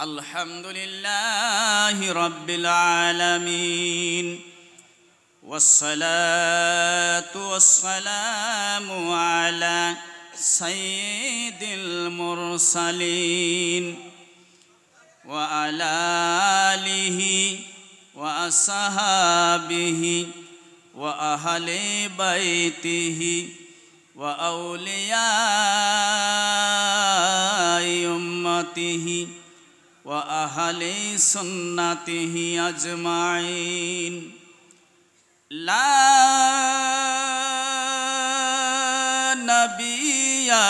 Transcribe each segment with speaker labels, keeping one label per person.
Speaker 1: আলহামদুলিল্লাহি রাব্বিল আলামিন ওয়াসসালাতু ওয়াসসালামু আলা সাইয়্যিদিল মুরসালিন ওয়া আলা আলিহি ওয়া আসহাবিহি ওয়া আহলি বাইতিহি ওয়া আউলিয়াই উম্মতিহি ওয়া আহলি সুন্নাতিহি আজমাইন। লা নবিয়্যা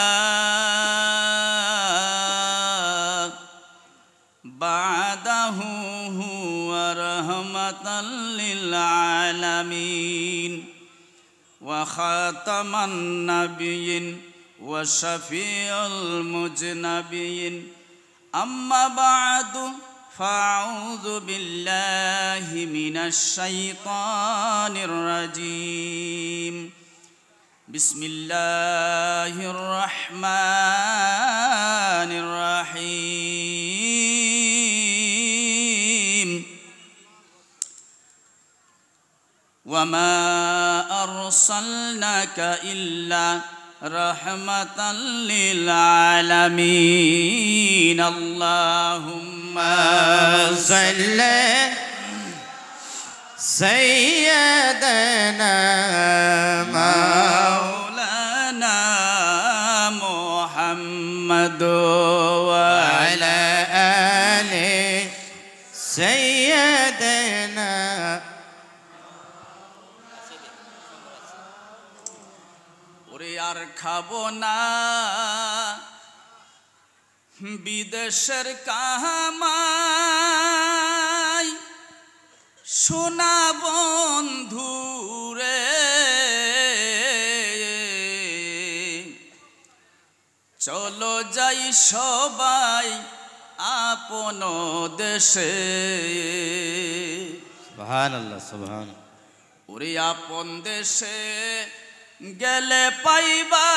Speaker 1: বা'দাহু হুয়া রাহমাতাল লিল আলামিন ওয়া খাতামান নাবিয়্যিন ওয়া শাফিউল মুজনাবিয়্যিন। أما بعد فأعوذ بالله من الشيطان الرجيم. بسم الله الرحمن الرحيم. وما أرسلناك إلا رحمة للعالمين. اللهم
Speaker 2: صل سيدنا
Speaker 1: مولانا محمد
Speaker 2: وعلى آل سيدنا।
Speaker 1: আর খাবো না বিদেশের কামাই, সোনা বন্ধুরে চলো যাই সবাই আপন দেশে।
Speaker 2: সুবহানাল্লাহ সুবহানাল্লাহ।
Speaker 1: ওরে আপন দেশে গেলে পাইবা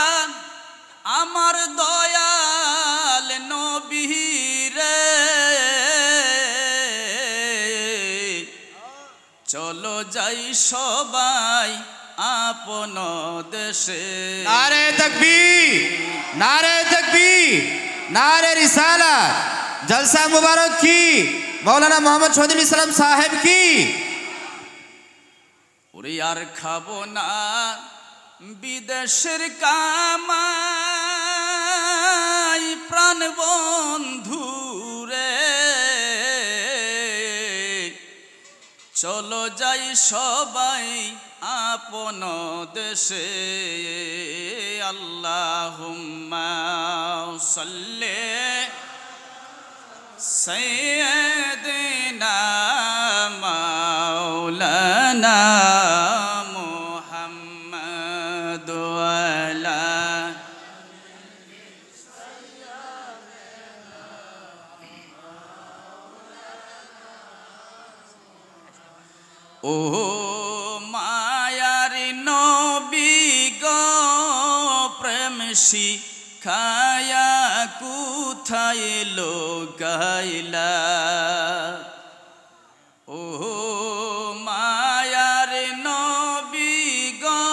Speaker 1: আমার দয়াল নবীরে। চলো যাই সবাই আপন দেশে।
Speaker 2: নারে তাকবীর, নারে তাকবীর, নারে রিসালাত। জলসা মুবারক কি মৌলানা মোহাম্মদ শহীদুল ইসলাম সাহেব কি।
Speaker 1: ওরে আর খাবো না বিদেশের কামাই, প্রাণ বন্ধুরে চলো যাই সবাই আপন দেশে। আল্লাহুম্মা সাল্লি সাইয়্যিদিনা মাওলানা ও মায়ার নবী গো প্রেম শিখায়া কোথায় লোকাইলা। ও মায়ার নবী গো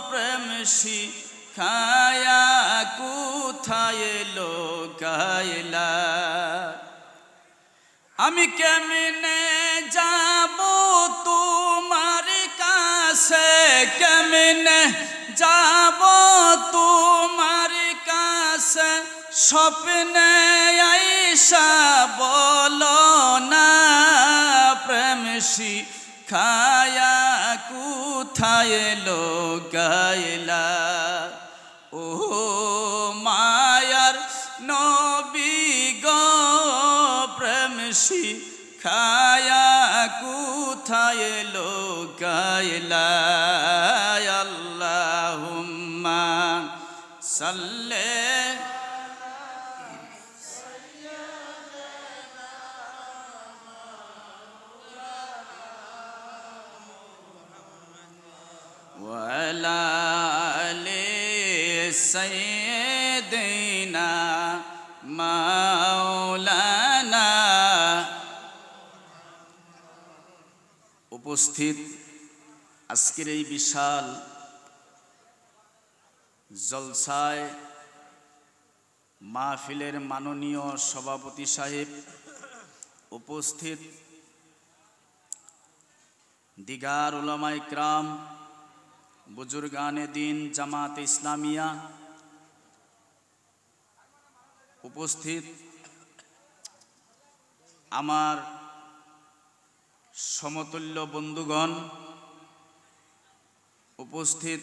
Speaker 1: প্রেম শিখায়া কোথায় লোকাইলা। আমি কেমনে যাব তোমার কাছে, কেমনে যাব তোমার কাছে, স্বপ্নে আইসা বলো না প্রেম শিখায়া কোথায় লোকাইলা। ও মায়ার নবী গো প্রেম শিখায়া কোথায় লোকাইলা। আল্লাহুম্মা সাল্লি ওয়া আলা আলি সাইয়্যিদিনা মাওলানা উপস্থিত আজকের এই বিশাল জলসায় মাহফিলের মাননীয় সভাপতি সাহেব, উপস্থিত দিগার উলামা ইকরাম, বুজুর্গানে দিন, জামাত ইসলামিয়া, উপস্থিত আমার সমতুল্য বন্ধুগণ, উপস্থিত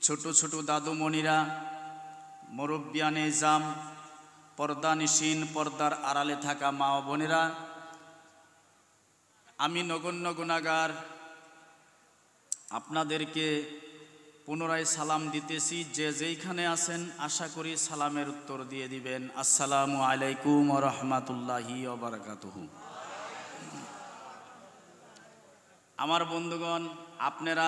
Speaker 1: ছোট ছোট দাদুমণিরা, মুরব্বিয়ানে ইজাম, পর্দানিসীন, পর্দার আড়ালে থাকা মা ও বোনেরা, আমি নগণ্য গুনাহগার আপনাদেরকে পুনরায় সালাম দিতেছি। যে যেইখানে আছেন আশা করি সালামের উত্তর দিয়ে দিবেন। আসসালামু আলাইকুম ওয়া রাহমাতুল্লাহি ওয়া বারাকাতুহু। আমার বন্ধুগণ, আপনারা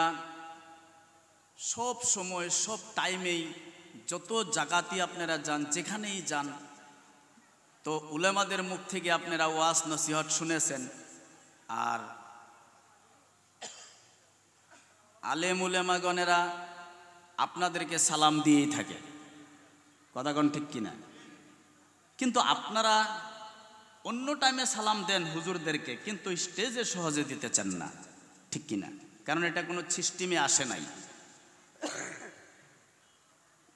Speaker 1: সব সময় সব টাইমেই যত জায়গাতেই আপনারা যান, যেখানেই যান, তো উলেমাদের মুখ থেকে আপনারা ওয়াজ নসিহত শুনেছেন, আর আলেম উলেমাগণেরা আপনাদেরকে সালাম দিয়েই থাকে। কথাগণ ঠিক কিনা? কিন্তু আপনারা অন্য টাইমে সালাম দেন হুজুরদেরকে, কিন্তু স্টেজে সহজে দিতে চান না, ঠিক কিনা? কারণ এটা কোনো সিস্টেমে আসে নাই,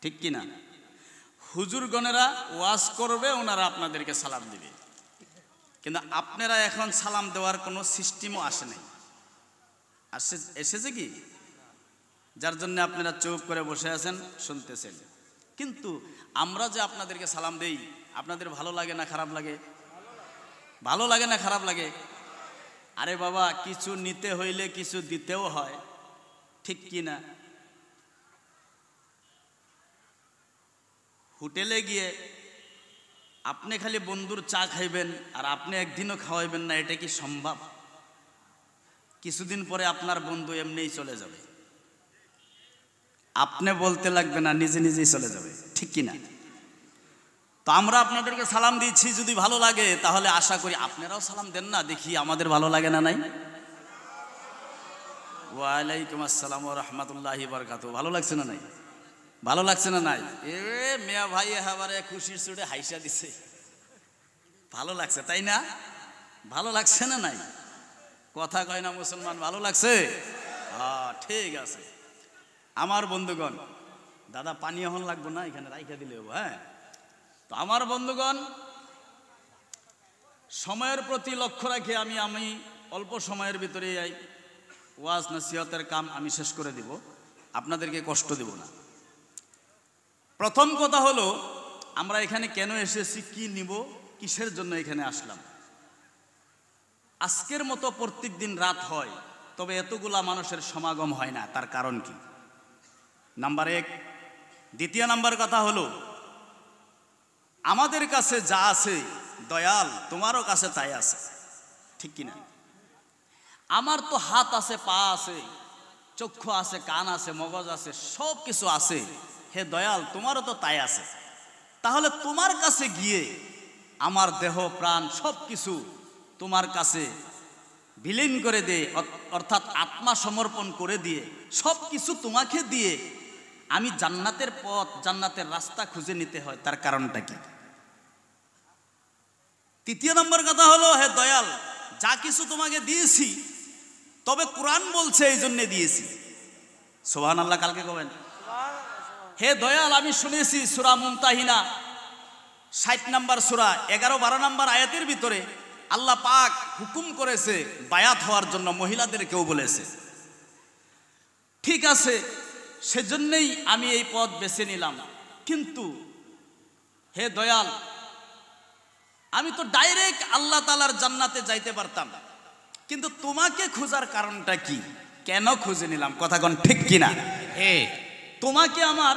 Speaker 1: ঠিক কিনা? হুজুরগণেরা ওয়াজ করবে, ওনারা আপনাদেরকে সালাম দিবে, কিন্তু আপনারা এখন সালাম দেওয়ার কোনো সিস্টেমও আসে নাই। এসেছে কি? যার জন্য আপনারা চুপ করে বসে আছেন, শুনতেছেন। কিন্তু আমরা যে আপনাদেরকে সালাম দেই, আপনাদের ভালো লাগে না খারাপ লাগে? ভালো লাগে না খারাপ লাগে? আরে বাবা, কিছু নিতে হইলে কিছু দিতেও হয়, ঠিক কি না? হোটেলে গিয়ে আপনি খালি বন্ধুর চা খাইবেন আর আপনি একদিনও খাওয়াইবেন না, এটা কি সম্ভব? কিছুদিন পরে আপনার বন্ধু এমনিই চলে যাবে, আপনি বলতে লাগবে না, নিজে নিজেই চলে যাবে, ঠিক কি না? তো আমরা আপনাদেরকে সালাম দিচ্ছি, যদি ভালো লাগে তাহলে আশা করি আপনারাও সালাম দেন না, দেখি আমাদের ভালো লাগে না নাই? ওয়ালাইকুম আসসালাম ওয়া রাহমাতুল্লাহি ওয়া বারাকাতুহু। ভালো লাগছে না নাই? ভালো লাগছে না নাই? এ মিয়া ভাই এবারে খুশির চুড়ে হাইসা দিছে, ভালো লাগছে তাই না? ভালো লাগছে না নাই? কথা কয় না মুসলমান, ভালো লাগছে? হ্যাঁ, ঠিক আছে। আমার বন্ধুগণ, দাদা পানি এখন লাগবো না, এখানে রাইখা দিলে হবো। হ্যাঁ, তো আমার বন্ধুগণ, সময়ের প্রতি লক্ষ্য রাখে আমি অল্প সময়ের ভিতরে ওয়াজ নসিহতের কাম আমি শেষ করে দিব, আপনাদেরকে কষ্ট দেব না। প্রথম কথা হলো, আমরা এখানে কেন এসেছি, কি নিব, কিসের জন্য এখানে আসলাম। আজকের মতো প্রত্যেক দিন রাত হয়, তবে এতগুলা মানুষের সমাগম হয় না, তার কারণ কি? নাম্বার এক। দ্বিতীয় নাম্বার কথা হলো, আমাদের কাছে যা আছে দয়াল তোমারও কাছে তাই আছে, ঠিক কিনা? আমার তো হাত আছে, পা আছে, চক্ষু আছে, কান আছে, মগজ আছে, সব কিছু আছে, হে দয়াল তোমারও তো তাই আছে। তাহলে তোমার কাছে গিয়ে আমার দেহ প্রাণ সব কিছু তোমার কাছে বিলীন করে দিয়ে, অর্থাৎ আত্মা সমর্পণ করে দিয়ে, সব কিছু তোমাকে দিয়ে আমি জান্নাতের পথ, জান্নাতের রাস্তা খুঁজে নিতে হয়, তার কারণটা কি? তৃতীয় নম্বর কথা হলো, হে দয়াল যা কিছু তোমাকে দিয়েছি, তবে কোরআন বলছে এই জন্য দিয়েছি। সুবহানাল্লাহ, কালকে কবেন হে দয়াল আমি শুনেছি সূরা মুমতাহিনা 60 নম্বর সূরা 11-12 নম্বর আয়াতের ভিতরে আল্লাহ পাক হুকুম করেছে বায়াত হওয়ার জন্য, মহিলাদেরকেও বলেছে। ঠিক আছে, সেজন্যই আমি এই পথ বেছে নিলাম। কিন্তু হে দয়াল, আমি তো ডাইরেক্ট আল্লাহ তাআলার জান্নাতে যাইতে পারতাম, কিন্তু তোমাকে খোঁজার কারণটা কি? কেন খুঁজে নিলাম? কথা কোন ঠিক কিনা? তোমাকে আমার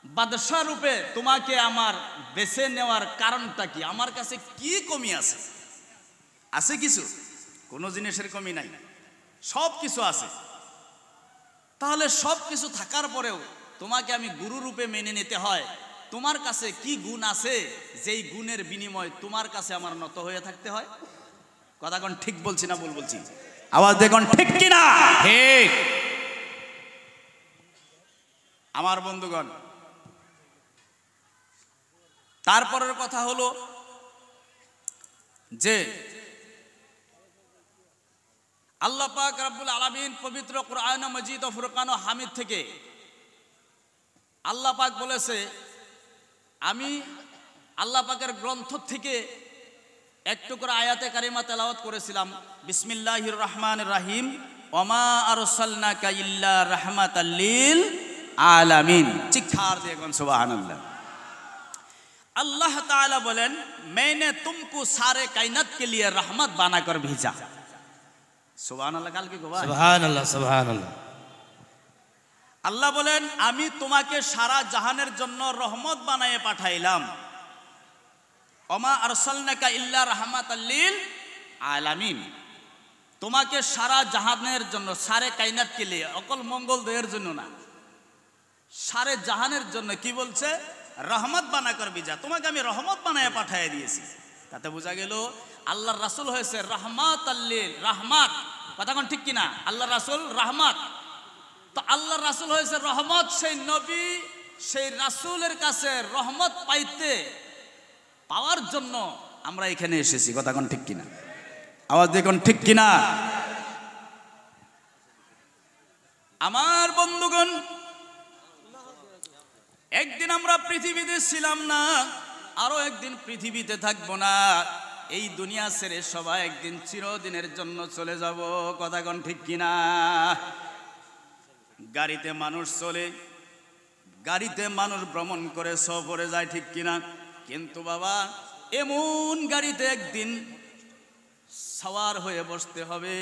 Speaker 1: বাদশা রূপে তোমাকে আমার বেছে নেওয়ার কারণটা কি? আমার কাছে কি কমি আছে? আছে কিছু? কোনো জিনিসের কমি নাই, সব কিছু আছে। তাহলে সব কিছু থাকার পরেও তোমাকে আমি গুরু রূপে মেনে নিতে হয়। তোমার কাছে কি গুণ আছে যেই গুণের বিনিময়ে তোমার কাছে আমার নত হয়ে থাকতে হয়? কথা কোন ঠিক বলছি না ভুল বলছি? আওয়াজ দেখুন ঠিক কিনা?
Speaker 2: ঠিক।
Speaker 1: আমার বন্ধুগণ, তারপরের কথা হলো যে আল্লাহ পাক রব্বুল আলামিন পবিত্র কোরআন মজিদ ও ফুরকান ও হামিদ থেকে আল্লাহ পাক বলেছে, আমি আল্লাহ পাকের গ্রন্থ থেকে একটু করে আয়াতে কারিমা তেলাওয়াত করেছিলাম। বিসমিল্লাহির রহমানির রহিম, ওমা আরসালনাকা ইল্লা রাহমাতাল লিল আলামিন। চিৎকার দিয়ে কোন সুবহানাল্লাহ। अल्लाह ताला बोलेन, मैंने तुमको सारे कायनात के लिए रहमत बनाकर भेजा। सुभान अल्लाह। काल की गवाह
Speaker 2: सुभान अल्लाह, सुभान अल्लाह।
Speaker 1: আল্লাহ বলেন, আমি তোমাকে সারা জাহানের জন্য রহমত বানায়ে পাঠাইলাম। ওমা আরসালনাকা ইল্লা রাহমাতাল লিল আলামিন। তোমাকে সারা জাহানের জন্য, সারে কায়নাত কে লিয়ে, অকল মঙ্গল দেহের জন্য না, সারে জাহানের জন্য কি বলছে? রহমত বানাকর বিজা, তোমাকে আমি রহমত বানায় পাঠিয়ে দিয়েছি। তাতে বোঝা গেল আল্লাহর রাসূল হয়েছে রাহমাতাল লিল, রাহমাত। কথা কোন ঠিক কিনা? আল্লাহর রাসূল রাহমাত। তো আল্লাহর রাসূল হয়েছে রহমত। সেই নবী, সেই রাসূলের কাছে রহমত পাওয়ার জন্য আমরা এখানে এসেছি। কথা কোন ঠিক কিনা? আওয়াজ দেখুন ঠিক কিনা? আমার বন্ধুগণ, একদিন আমরা পৃথিবীতে ছিলাম না, আরো একদিন পৃথিবীতে থাকবো না। এই দুনিয়া ছেড়ে সবাই একদিন চিরদিনের জন্য চলে যাব। কথা কোন ঠিক কিনা? গাড়িতে মানুষ চলে, গাড়িতে মানুষ ভ্রমণ করে সফরে যায়, ঠিক কিনা? কিন্তু বাবা, এমন গাড়িতে একদিন সওয়ার হয়ে বসতে হবে,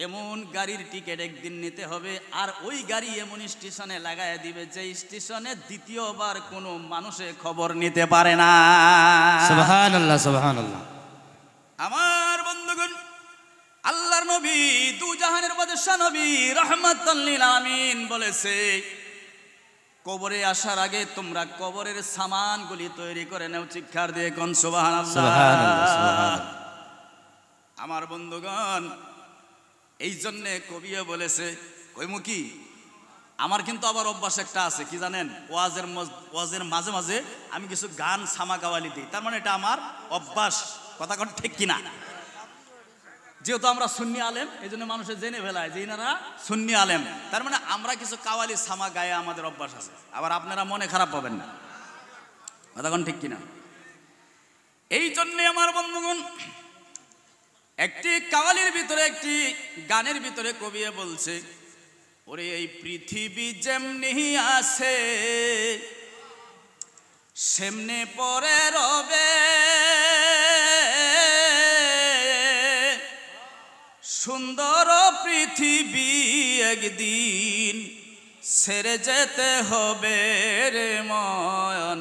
Speaker 1: এমন গাড়ির টিকিট একদিন নিতে হবে, আর ওই গাড়ি এমন স্টেশনে লাগায় দিবে যে স্টেশনে দ্বিতীয়বার কোনো মানুষে খবর নিতে পারে না।
Speaker 2: সুবহানাল্লাহ, সুবহানাল্লাহ।
Speaker 1: আমার বন্ধুগণ, আল্লাহর নবী, দু জাহানের বাদশা নবী রাহমাতাল লিল আলামিন বলেছে, কবরে আসার আগে তোমরা কবরের সামানগুলি তৈরি করে নাও। চিৎকার দিয়ে কোন সুবহানাল্লাহ,
Speaker 2: সুবহানাল্লাহ, সুবহানাল্লাহ।
Speaker 1: আমার বন্ধুগণ, এই জন্যে কবিও বলেছে, কইমুখী আমার কিন্তু আবার অভ্যাস একটা আছে, কি জানেন? ওয়াজের মাঝে মাঝে আমি কিছু গান সামা গাওয়ালি দিই। তার মানে এটা আমার অভ্যাস। কথা কোন ঠিক কিনা? যেহেতু আমরা সুন্নি আলেম, এই জন্য মানুষের জেনে ফেলায় যে ইনারা সুন্নি আলেম, তার মানে আমরা কিছু কাওয়ালি সামা গায়ে আমাদের অভ্যাস আছে। আবার আপনারা মনে খারাপ পাবেন না। কথা কোন ঠিক কিনা? এই জন্যে আমার বন্ধুগণ, একটি কাওয়ালির ভিতরে, একটি গানের ভিতরে কবি বলছে, ওরে এই পৃথিবী যেমনি আছে সেমনে পরে রবে, সুন্দর পৃথিবী একদিন ছেড়ে যেতে হবে রে মন,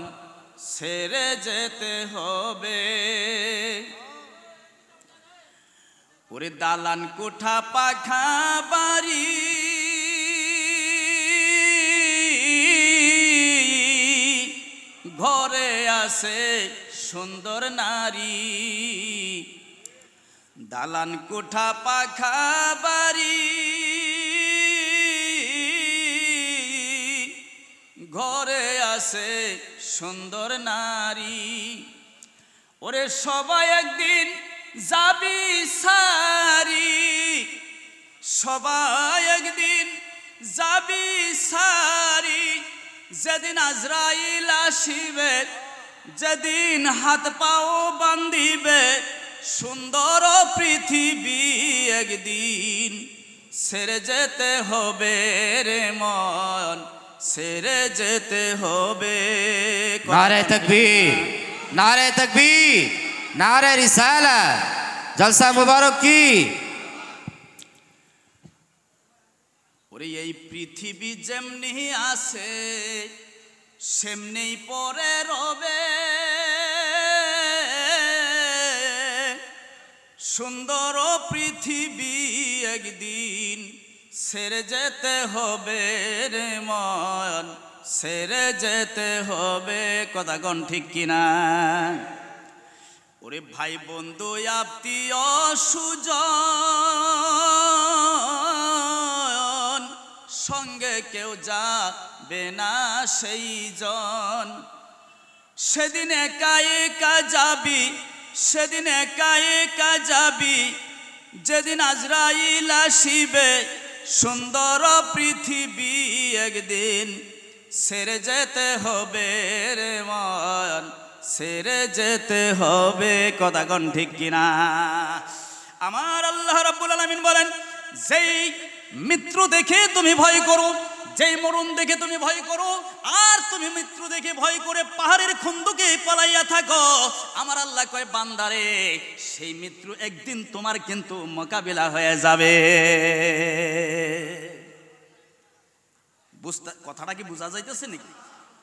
Speaker 1: ছেড়ে যেতে হবে। ওরে দালান কোঠা পাখা বাড়ি ঘরে আছে সুন্দর নারী, দালান কোঠা পাখা বাড়ি ঘরে আছে সুন্দর নারী। ওরে সবাই একদিন যাবি সারি, সবাই একদিন যাবি সারি, যেদিন আজরাইল আসিবে, যেদিন হাত পাও বান্ধিবে, সুন্দর পৃথিবী একদিন ছেড়ে যেতে হবে রে মন, ছেড়ে যেতে হবে।
Speaker 2: नारे तकबीर, नारे तकबीर, नारे रिसालत, जलसा मुबारक की।
Speaker 1: ওরে এই পৃথিবী যেমনি আছে সেমনি পরে রবে, সুন্দর পৃথিবী একদিন ছেড়ে যেতে হবে রে মন, ছেড়ে যেতে হবে। কথা কোন ঠিক কিনা? ওরে ভাই বন্ধু আত্মীয় সুজন, সঙ্গে কেউ যাবে না সেই জন। সেদিন একা একা যাবি, সেদিন একা একা যাবি, যেদিন আজরাইল আসিবে। সুন্দর পৃথিবী একদিন ছেড়ে যেতে হবে রে মন, ছেড়ে যেতে হবে। কথা কোন ঠিক কিনা? আমার আল্লাহ রাব্বুল আলামিন বলেন, যেই মৃত্যু দেখে তুমি ভয় করো, যেই মরণ দেখে তুমি ভয় করো, আর তুমি মৃত্যু দেখে ভয় করে পাহাড়ের খন্দকে পালাইয়া থাকো, আমার আল্লাহ কয় বান্দারে, সেই মৃত্যু একদিন তোমার কিন্তু মোকাবিলা হয়ে যাবে। কথাটা কি বোঝা যাইতেছে নাকি?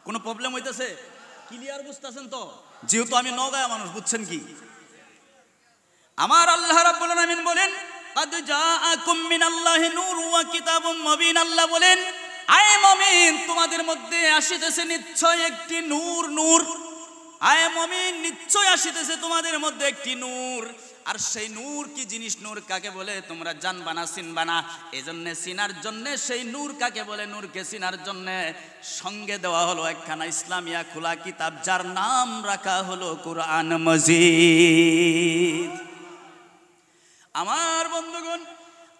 Speaker 1: কোনো প্রবলেম হইতেছে? ক্লিয়ার বুঝতেছেন তো? যেহেতু আমি নওগাঁয়া মানুষ, বুঝছেন কি? আমার আল্লাহ রাব্বুল আলামিন বলেন, কাদ জাআকুম মিনাল্লাহি নূরুন ওয়া কিতাবুম মুবিন। আল্লাহ বলেন, আয় মুমিন, তোমাদের মধ্যে আসিতেছে নিশ্চয় একটি নূর। নূর, আয় মুমিন, নিশ্চয় আসিতেছে তোমাদের মধ্যে একটি নূর। আর সেই নূর কি জিনিস, নূর কাকে বলে তোমরা জানবা না, চিনবা না। এজন্য চিনার জন্য সেই নূর কাকে বলে, নূরকে চিনার জন্য সঙ্গে দেওয়া হলো একখানা ইসলামিয়া খোলা কিতাব, যার নাম রাখা হলো কুরআন মজিদ। আমার বন্ধুগণ,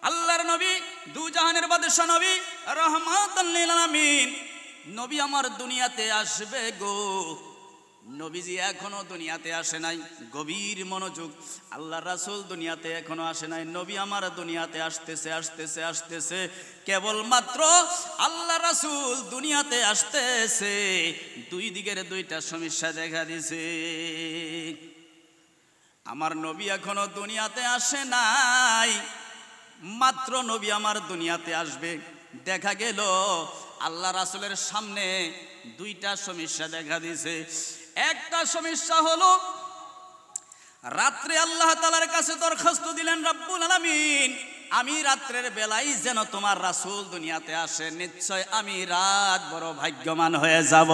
Speaker 1: আল্লাহর নবী, দু জাহানের বাদশা নবী, রাহমাতাল লিল আলামিন নবী আমার দুনিয়াতে আসবে গো। নবীজি এখনো দুনিয়াতে আসে নাই, গভীর মনোযোগ। আল্লাহ রাসূল দুনিয়াতে এখনো আসে নাই, নবী আমার দুনিয়াতে আসতেছে আসতেছে আসতেছে। কেবলমাত্র আল্লাহ রাসূল দুনিয়াতে আসতেছে, দুই দিকের দুইটা সমস্যা দেখা দিছে। আমার নবী এখনো দুনিয়াতে আসে নাই, মাত্র নবী আমার দুনিয়াতে আসবে। দেখা গেল আল্লাহ রাসূলের সামনে দুইটা সমস্যা দেখা দিছে। একটা সমস্যা হলো, রাত্রে আল্লাহ তাআলার কাছে দরখাস্ত দিলেন, রব্বুল আলামিন, আমি রাত্রের বেলায় যেন তোমার রাসূল দুনিয়াতে আসে, নিশ্চয় আমি রাত বড় ভাগ্যবান হয়ে যাব।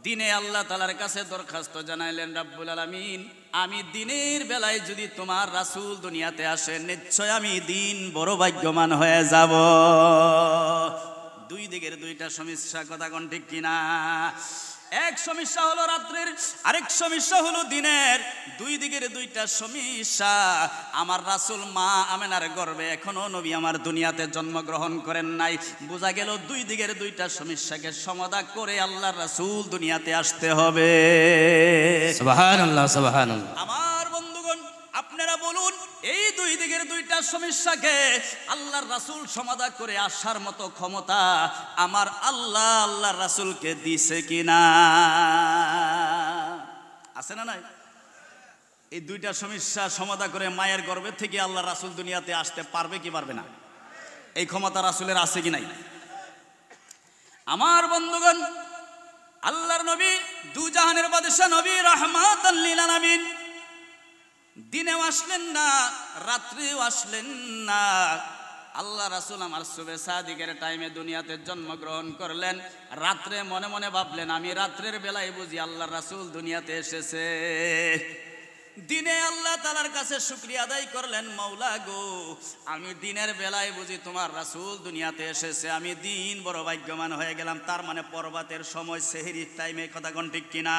Speaker 1: দিনে আল্লাহ তাআলার কাছে দরখাস্ত জানাইলেন, রব্বুল আলামিন, আমি দিনের বেলায় যদি তোমার রাসূল দুনিয়াতে আসে, নিশ্চয় আমি দিন বড় ভাগ্যবান হয়ে যাব। দুই দিকের দুইটা সমস্যা, কথা কোন ঠিক কিনা? এক সমস্যা হলো রাত্রের, আরেক সমস্যা হলো দিনের। দুই দিকের দুইটা সমস্যা। আমার রাসূল মা আমেনার গর্ভে এখনো নবী আমার দুনিয়াতে জন্মগ্রহণ করেন নাই। বোঝা গেল দুই দিকের দুইটা সমস্যাকে সমাধান করে আল্লাহর রাসূল দুনিয়াতে আসতে হবে।
Speaker 2: সুবহানাল্লাহ, সুবহানাল্লাহ।
Speaker 1: আমার বন্ধুগণ, আপনারা বলুন, এই দুই দিকের দুইটা সমস্যাকে আল্লাহর রাসূল সমাধান করে আসার মতো ক্ষমতা আমার আল্লাহ আল্লাহর রাসূলকে দিছে কিনা? আছে না নাই? এই দুইটা সমস্যা সমাধান করে মায়ের গর্ভে থেকে আল্লাহর রাসূল দুনিয়াতে আসতে পারবে কি পারবে না? এই ক্ষমতা রাসূলের আছে কি নাই? আমার বন্ধুগণ, আল্লাহর নবী, দু জাহানের বাদশা নবী, রাহমাতাল লিল আলামিন, দিনেও আসলেন না, রাত্রেও আসলেন না। আল্লাহ রাসূল আমার সুবে সাদিকের টাইমে দুনিয়াতে জন্মগ্রহণ করলেন। রাত্রে মনে মনে ভাবলেন, আমি রাত্রের বেলায় বুঝি আল্লাহ রাসূল দুনিয়াতে এসেছে। দিনে আল্লাহ তাআলার কাছে শুকরিয়া আদায় করলেন, মাওলা গো, আমি দিনের বেলায় বুঝি তোমার রাসূল দুনিয়াতে এসেছে, আমি দিন বড় ভাগ্যবান হয়ে গেলাম। তার মানে প্রভাতের সময়, সেহরির টাইমে, কথা কোন ঠিক কিনা?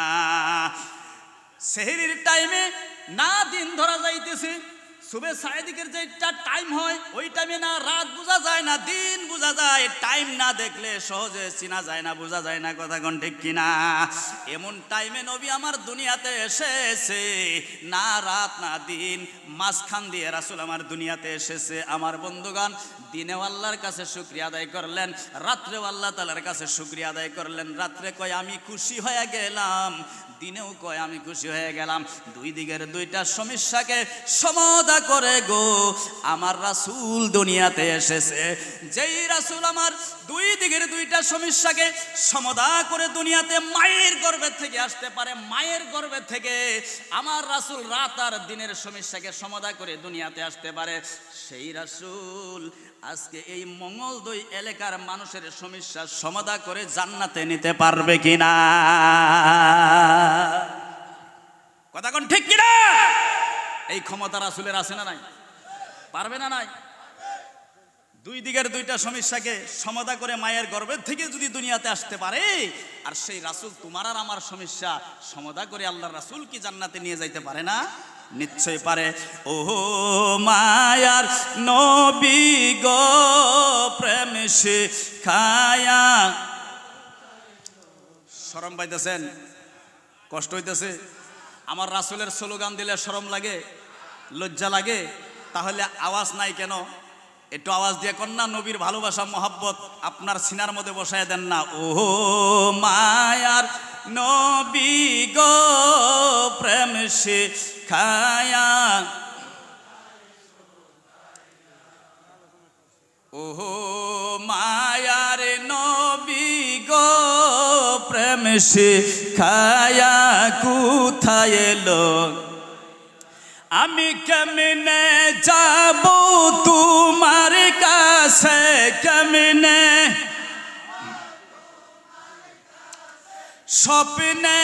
Speaker 1: সেহরির টাইমে না দিন ধরা যাইতেছে, সুবে সাদিকের যেটা টাইম হয় ওই টাইমে না রাত বোঝা যায় না দিন বোঝা যায়। টাইম না দেখলে সহজে চিনা যায় না, বোঝা যায় না, কথা কোন ঠিক কিনা? এমন টাইমে নবী আমার দুনিয়াতে এসেছে, না রাত না দিন, মাঝখান দিয়ে রাসূল আমার দুনিয়াতে এসেছে। আমার বন্ধুগণ, দিনেও আল্লাহর কাছে শুকরিয়া আদায় করলেন, রাত্রেও আল্লাহ তাআলার কাছে শুকরিয়া আদায় করলেন। রাত্রে কয় আমি খুশি হয়ে গেলাম, দিনেও কয় আমি খুশি হয়ে গেলাম। দুই দিকের দুইটা সমস্যাকে সমাধান করে গো আমার রাসূল দুনিয়াতে এসেছে। যেই রাসূল আমার দুই দিকের দুইটা সমস্যাকে সমাধান করে দুনিয়াতে মায়ের গর্ভে থেকে আসতে পারে, মায়ের গর্ভে থেকে আমার রাসূল রাত আর দিনের সমস্যাকে সমাধান করে দুনিয়াতে আসতে পারে, সেই রাসূল আজকে এই মঙ্গলদৈ এলাকার মানুষের সমস্যার সমাধান করে জান্নাতে নিতে পারবে কিনা? এই ক্ষমতা রাসূলের আছে না নাই? পারবে না নাই? দুই দিকের দুইটা সমস্যাকে সমাধান করে মায়ের গর্ভের থেকে যদি দুনিয়াতে আসতে পারে, আর সেই রাসূল তোমার আর আমার সমস্যা সমাধান করে আল্লাহর রাসূল কি জান্নাতে নিয়ে যাইতে পারে না? নিশ্চয় পারে। ও মায়ার নবী গো প্রেম শিখায়া, শরম পাইতেছেন? কষ্ট হইতেছে? আমার রাসূলের স্লোগান দিলে শরম লাগে, লজ্জা লাগে? তাহলে আওয়াজ নাই কেন? একটু আওয়াজ দিয়ে কন্যা নবীর ভালোবাসা মহাব্বত আপনার সিনার মধ্যে বসায় দেন না। ও মায়ার নবী গো প্রেম শিখায়া, ও মায়ার নবী গো প্রেম শিখায়া কোথায় এলো, আমি কেমনে যাব তোমার কাছে, কেমনে স্বপ্নে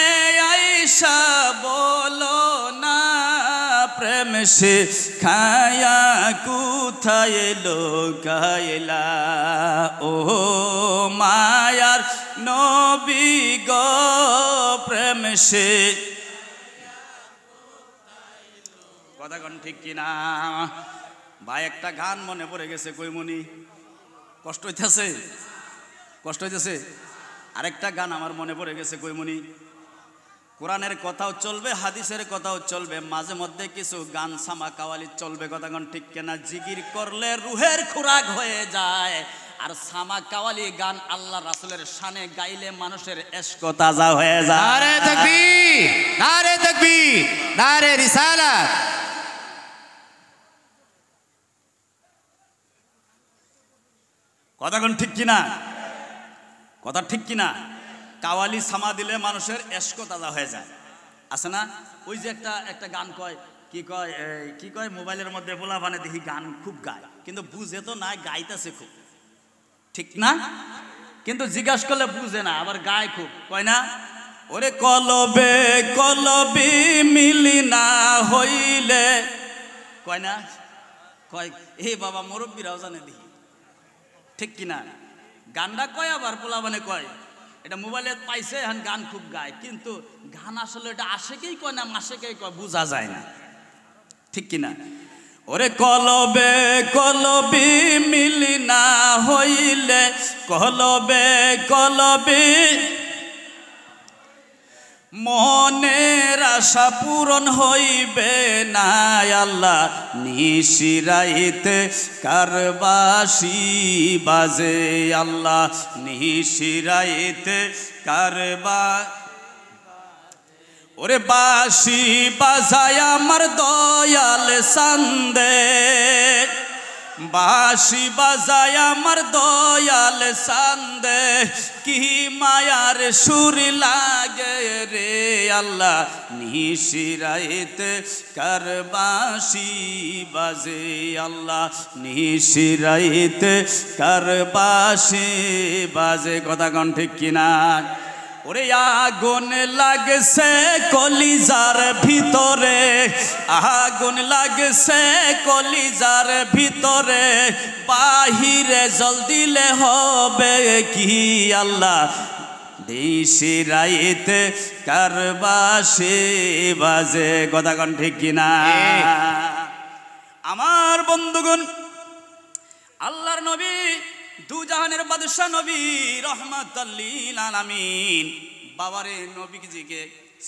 Speaker 1: আইসা বলো না, প্রেম শিখায়া কোথায় লুকাইলা, ও মায়ার নবী গো প্রেম শিখায়া। কথা কোন ঠিক কিনা ভাই? একটা গান মনে পড়ে গেছে, কইমনি কষ্ট হইতেছে? কষ্ট হইতেছে? আরেকটা গান আমার মনে পড়ে গেছে, কইমনি। কোরআনের কথাও চলবে, হাদিসের কথাও চলবে, মাঝে মধ্যে কিছু গান সামা কাওয়ালি চলবে। কথা কোন ঠিক কিনা? জিকির করলে রুহের খোরাক হয়ে যায়, আর সামা কাওয়ালি গান আল্লাহ রাসূলের শানে গাইলে মানুষের ইশক তাজা হয়ে যায়।
Speaker 2: নারে তাকবীর, নারে তাকবীর, নারে রিসালাত।
Speaker 1: কথা কোন ঠিক কিনা? কথা ঠিক কিনা? কাওয়ালি সামা দিলে মানুষের ইশক তাজা হয়ে যায়, আছে না? ওই যে একটা গান কয়, কি কয় মোবাইলের মধ্যে বলা মানে দেখি গান খুব গায়, কিন্তু বুঝে তো না, গাইতেছে খুব, ঠিক না? কিন্তু জিজ্ঞাসা করলে বুঝে না, আবার গায় খুব, কয় না? ওরে কলবে কলবি মিলি না হইলে, কয় না? কয় এ বাবা মুরব্বীরাও জানে দেখি, ঠিক কিনা? গানটা কয়, আবার পোলা মানে কয় এটা মোবাইলে পাইছে, এখন গান খুব গায়, কিন্তু গান আসলে এটা আশেকেই কয় না মাসেকেই কয়, বোঝা যায় না, ঠিক কিনা? ওরে কলবে কলবি মিলি না হইলে, কলবে কলবি মনের আশা পূরণ হইবে না, আল্লাহ নিশিরাইতে কারবাসি বাজে, আল্লাহ নিশিরাইতে কারবা, ওরে বাঁশি বাজায় আমার দয়াল সান্দে, বাঁশি বাজায় আমার দয়াল সান্দে, কি মায়ার সুর লাগে রে, আল্লাহ নিশিরাইতে কার বাঁশি বাজে, আল্লাহ নিশিরাইতে কার বাঁশি বাজে। কথা কোন ঠিক কিনা? ওরে আগুন লাগছে কলিজার ভিতরে, আগুন লাগছে কলিজার ভিতরে, বাহিরে জল দিলে হবে কি, আল্লাহ নিশিরাইতে কার বাঁশি বাজে। কথা কোন ঠিক কিনা? আমার বন্ধুগণ, আল্লাহর নবী দুজাহানের বাদশা নবী রহমাতুল লিল আলামিন, বাবারে নবীজিকে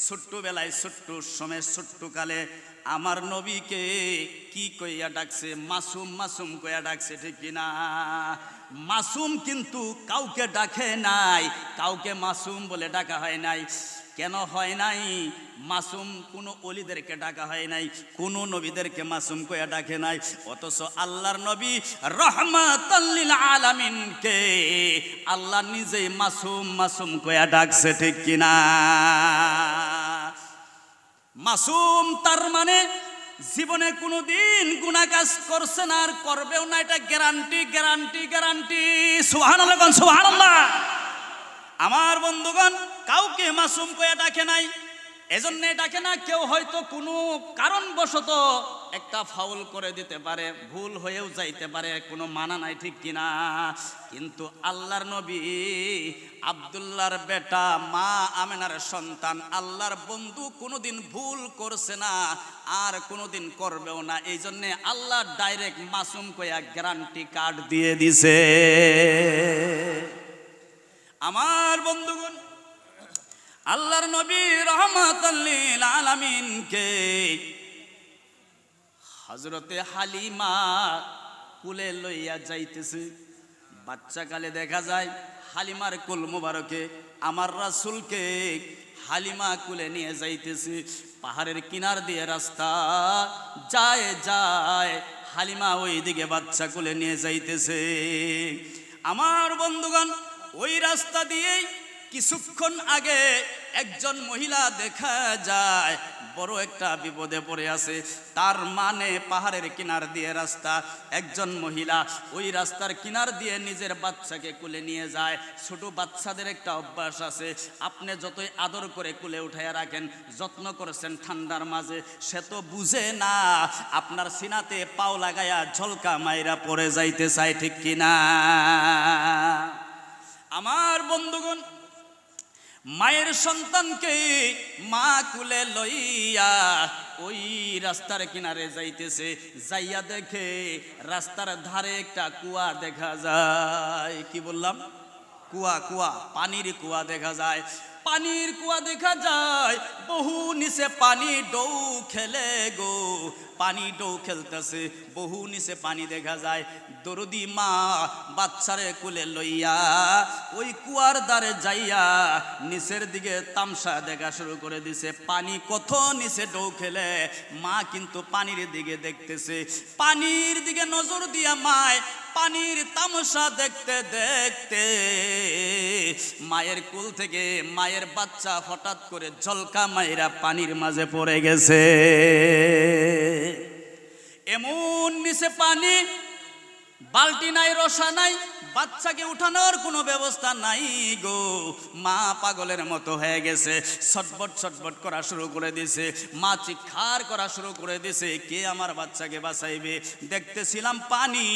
Speaker 1: ছোট্টবেলায় ছোট্ট সময় ছোট্ট কালে আমার নবীকে কি কইয়া ডাকছে? মাসুম মাসুম কইয়া ডাকছে, ঠিক কিনা? মাসুম কিন্তু কাউকে ডাকে নাই, কাউকে মাসুম বলে ডাকা হয় নাই। কেন হয় নাই? মাসুম কোনো অলিদেরকে ডাকা হয় নাই, কোনো নবীদেরকে মাসুম কইয়া ডাকে নাই, অথচ আল্লাহর নবী রহমাতুল লিল আলামিনকে আল্লাহ নিজেই মাসুম মাসুম কইয়া ডাকছে, ঠিক কিনা? মাসুম তার মানে জীবনে কোনোদিন গুনাহ কাজ করছে না, আর করবেও না, এটা গ্যারান্টি গ্যারান্টি গ্যারান্টি। সুবহানাল্লাহ, সুবহানাল্লাহ। আমার বন্ধুগণ, কাউকে মাসুম কইয়া ডাকে নাই। এজন্য এটাকে না কেউ হয়তো কোনো কারণবশত একটা ফাউল করে দিতে পারে, ভুল হয়েও যাইতে পারে, কোনো মানা নাই, ঠিক কিনা? কিন্তু আল্লাহর নবী আব্দুল্লাহর বেটা মা আমেনার সন্তান আল্লাহর বন্ধু কোনোদিন ভুল করছে না, আর কোনোদিন করবেও না। এই জন্যে আল্লাহ ডাইরেক্ট মাসুম কইয়া গ্যারান্টি কার্ড দিয়ে দিছে। আমার বন্ধুগণ, আল্লাহর নবী রহমাতাল লিল আলামিনকে হযরতে হালিমা কুলে লইয়া যাইতেছে। বাচ্চাকালে দেখা যায় হালিমার কুল মুবারকে আমার রাসূলকে হালিমা কুলে নিয়ে যাইতেছে। পাহাড়ের কিনার দিয়ে রাস্তা যায় যায়, হালিমা ওই দিকে বাচ্চা কুলে নিয়ে যাইতেছে। আমার বন্ধুগণ, ওই রাস্তা দিয়েই কিছুক্ষণ আগে একজন মহিলা দেখা যায় বড় একটা বিপদে পড়ে আছে। তার মানে পাহাড়ের কিনার দিয়ে রাস্তা, একজন মহিলা ওই রাস্তার কিনার দিয়ে নিজের বাচ্চাকে কুলে নিয়ে যায়। ছোট বাচ্চাদের একটা অভ্যাস আছে, আপনি যতই আদর করে কুলে উঠাইয়া রাখেন, যত্ন করেছেন ঠান্ডার মাঝে, সে তো বুঝে না আপনার সিনাতে পাও লাগাইয়া ঝলকা মাইরা পড়ে যাইতে চায়, ঠিক কিনা? আমার বন্ধুগণ, মায়ের সন্তানকে মা কুলে লইয়া ওই রাস্তার কিনারে যাইতেছে। যাইয়া দেখে রাস্তার ধারে একটা কুয়া দেখা যায়। কি বললাম? কুয়া, কুয়া, পানির কুয়া দেখা যায়। পানির কুয়া দেখা যায়, বহু নিচে পানি ডৌ খেলে গো, পানি ডৌ খেলতেছে, বহু নিচে পানি দেখা যায়। দরদি মা বাচ্চারে কুলে লইয়া ওই কুয়ার দ্বারে যাইয়া নিচের দিকে তামসা দেখা শুরু করে দিছে। পানি কত নিচে ডৌ খেলে, মা কিন্তু পানির দিকে দেখতেছে। পানির দিকে নজর দিয়া মায় পানির তামাশা দেখতে দেখতে মায়ের কুল থেকে মায়ের বাচ্চা হঠাৎ করে ঝলকা মাইরা পানির মাঝে পড়ে গেছে। এমন নিচে পানি, বালতি নাই, রসা নাই, বাচ্চাকে উঠানোর কোনো ব্যবস্থা নাই গো। মা পাগলের মতো হয়ে গেছে, ছটবট ছটবট করা শুরু করে দিছে। মা চিৎকার করা শুরু করে দিছে, কে আমার বাচ্চাকে বাঁচাইবে? দেখতেছিলাম পানি,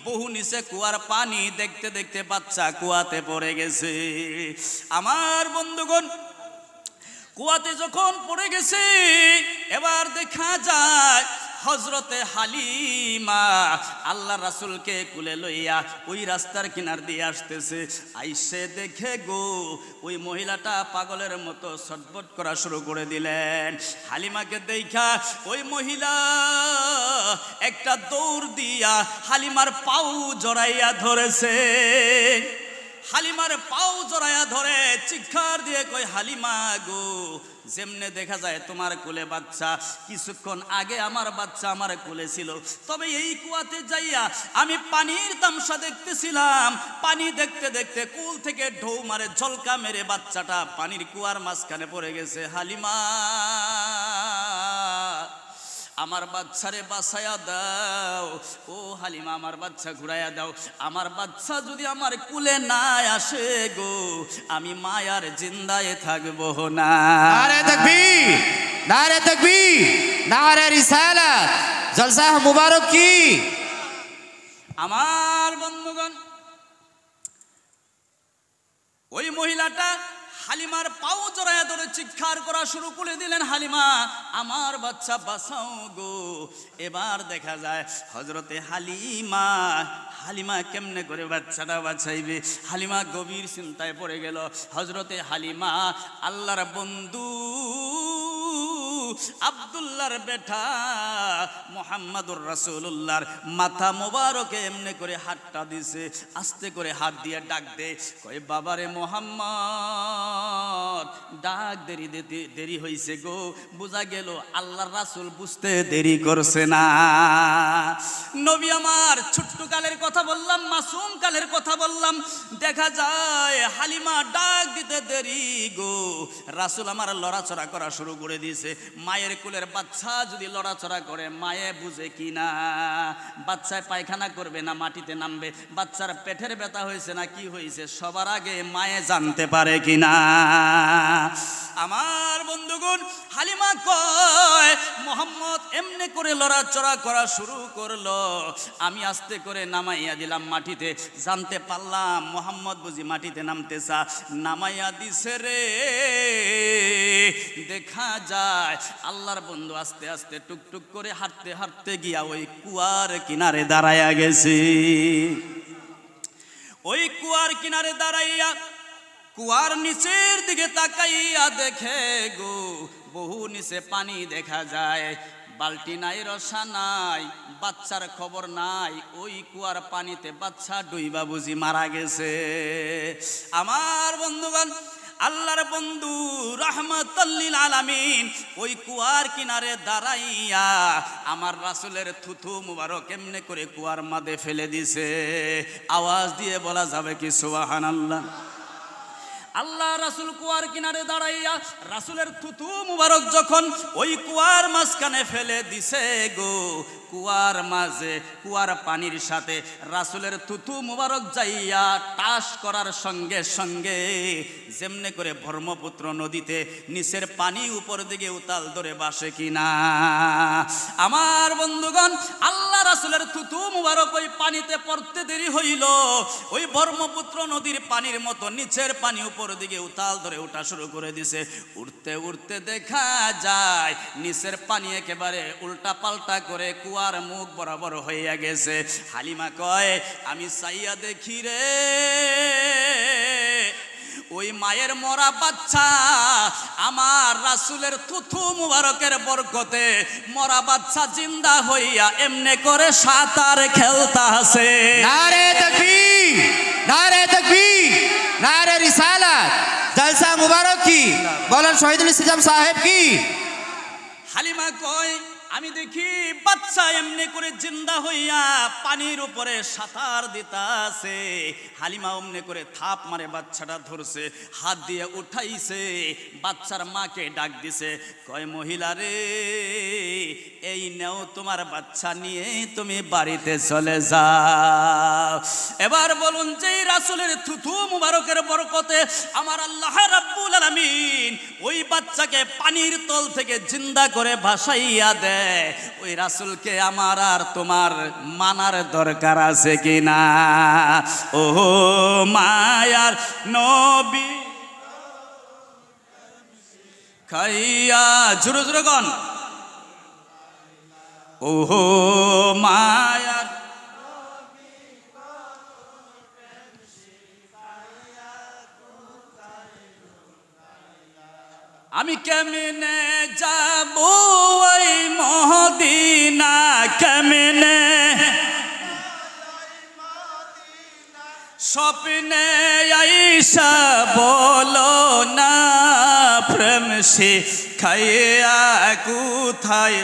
Speaker 1: বহু নিচে কুয়ার পানি, দেখতে দেখতে বাচ্চা কুয়াতে পড়ে গেছে। আমার বন্ধুগণ, কুয়াতে যখন পড়ে গেছে, এবার দেখা যায় হযরতে হালিমা আল্লাহ রাসূলকে কুলে লইয়া ওই রাস্তার কিনার দিয়ে আসতেছে। আইসে দেখে গো ওই মহিলাটা পাগলের মতো ছটফট করা শুরু করে দিলেন। হালিমাকে দেখা ওই মহিলা একটা দৌড় দিয়া হালিমার পাও জড়াইয়া ধরেছে। হালিমার পাও জড়াইয়া ধরে চিৎকার দিয়ে কই, হালিমা গো, যেমনে দেখা যায় তোমার কোলে বাচ্চা, কিছুক্ষণ আগে আমার বাচ্চা আমার কোলে ছিল, তবে এই কুয়াতে যাইয়া আমি পানির তামসা দেখতেছিলাম। পানি দেখতে দেখতে কুল থেকে ঢৌ মারে ঝলকা মেরে বাচ্চাটা পানির কুয়ার মাঝখানে পড়ে গেছে। হালিমা, আমার বাচ্চারে বাঁচাইয়া দাও। ও হালিমা, আমার বাচ্চা ঘুরাইয়া দাও। আমার বাচ্চা যদি আমার কুলে না আসে গো, আমি মায়ার জিন্দায় থাকবো না।
Speaker 2: নারে তাকবীর, নারে তাকবীর, নারে রিসালাত, জলসা মুবারক কি।
Speaker 1: আমার বন্ধুগণ, ওই মহিলাটা হালিমার পাও জড়াইয়া ধরে চিৎকার করা শুরু করে দিলেন, হালিমা আমার বাচ্চা বাঁচাও গো। এবার দেখা যায় হযরতে হালিমা, হালিমা কেমনে করে বাচ্চাটা বাঁচাইবে? হালিমা গভীর চিন্তায় পড়ে গেল। হযরতে হালিমা আল্লাহর বন্ধু আব্দুল্লাহর বেটা মুহাম্মাদুর রাসূলুল্লাহর মাথা মোবারকে এমনি করে হাতটা দিছে। আস্তে করে হাত দিয়ে ডাক দে, কই বাবারে মুহাম্মদ, ডাক দেরি হইছে গো। বোঝা গেল আল্লাহর রাসূল বুঝতে দেরি করছে না। নবী আমার ছোট্ট কালের কথা বললাম, মাসুম কালের কথা বললাম। দেখা যায় হালিমা ডাক দিতে দেরি গো, রাসূল আমার লড়াচড়া করা শুরু করে দিয়েছে। মায়ের কোলের বাচ্চা যদি লড়াচড়া করে মায়ে বুঝে কি না, বাচ্চায় পায়খানা করবে না মাটিতে নামবে, বাচ্চার পেটের ব্যথা হয়েছে না কি হয়েছে সবার আগে মায়ে জানতে পারে কি না। আমার বন্ধুগণ, হালিমা কয় মোহাম্মদ এমনি করে লড়াচড়া করা শুরু করলো, আমি আস্তে করে নামাইয়া দিলাম মাটিতে, জানতে পারলাম মোহাম্মদ বুঝি মাটিতে নামতে চা, নামাইয়া দিছে রে। দেখা যায় আল্লাহর বন্ধু আস্তে আস্তে টুকটুক করে হাঁটতে হাঁটতে গিয়া ওই কুয়ার কিনারে দাঁড়াইয়া গেছে। ওই কুয়ার কিনারে দাঁড়াইয়া কুয়ার নিচের দিকে তাকাইয়া দেখে গো বহু নিচে পানি দেখা যায়, বালতি নাই, রসা নাই, বাচ্চার খবর নাই, ওই কুয়ার পানিতে বাচ্চা ডুইবা বুঝি মারা গেছে। আমার বন্ধুগণ, আল্লাহর বন্ধু রাহমাতাল লিল আলামিন ওই কুয়ার কিনারে দাঁড়াইয়া আমার রাসূলের থুথু মুবারক এমনি করে কুয়ার মাঝে ফেলে দিছে। আওয়াজ দিয়ে বলা যাবে কি সুবহানাল্লাহ। আল্লাহ রাসূল কুয়ার কিনারে দাঁড়াইয়া রাসূলের থুথু মুবারক যখন ওই কুয়ার মাঝখানে ফেলে দিছে গো, কুয়ার মাঝে কুয়ার পানির সাথে রাসূলের থুথু মুবারক যাইয়া টাস করার সঙ্গে সঙ্গে যেমনে করে ব্রহ্মপুত্র নদীতে নিচের পানি উপর দিকে উতাল ধরে বাসে কিনা। আমার বন্ধুগণ, আল্লাহ রাসূলের থুথু মুবারক ওই পানিতে পড়তে দেরি হইল, ওই ব্রহ্মপুত্র নদীর পানির মতো নিচের পানি উপর দিকে উতাল ধরে ওঠা শুরু করে দিছে। উঠতে উঠতে দেখা যায় নিচের পানি একেবারে উল্টা পাল্টা করে কুয়ার মুখ বরাবর হইয়া গেছে। হালিমা কয় আমি চাইয়া দেখি রে ওই মায়ের মরা বাচ্চা আমার রাসূলের থুথু মুবারকের বরকতে মরা বাচ্চা জিন্দা হইয়া এমনে করে সাঁতার খেলতাছে।
Speaker 2: নারে তাকবীর, নারে তাকবীর, নারে রিসালাত, জলসা মুবারক কি, বলেন শহীদুল ইসলাম সাহেব কি।
Speaker 1: হালিমা কয় আমি দেখি বাচ্চা এমনি করে জিন্দা হইয়া পানির উপরে সাঁতার দিতাছে। হালিমা অমনে করে থাপ মারে বাচ্চাটা ধরছে, হাত দিয়ে উঠাইছে, বাচ্চার মাকে ডাক দিছে, কয় মহিলা রে এই নেও তোমার বাচ্চা নিয়ে তুমি বাড়িতে চলে যাও। এবার বলুন যে রাসূলের থুথু মুবারকের বরকতে আমার আল্লাহ রাব্বুল আলামিন ওই বাচ্চাকে পানির তল থেকে জিন্দা করে ভাসাইয়া দেয়, ওই রাসূলকে আমার আর তোমার মানার দরকার আছে কিনা? ও মায়ার নবী খাইয়া জোরে জোরে গান, ও মায়ার আমি কেমনে যাব ওই মদিনা, কেমনে স্বপ্নে আইসা বলো না প্রেম শিখাইয়া কোথায়।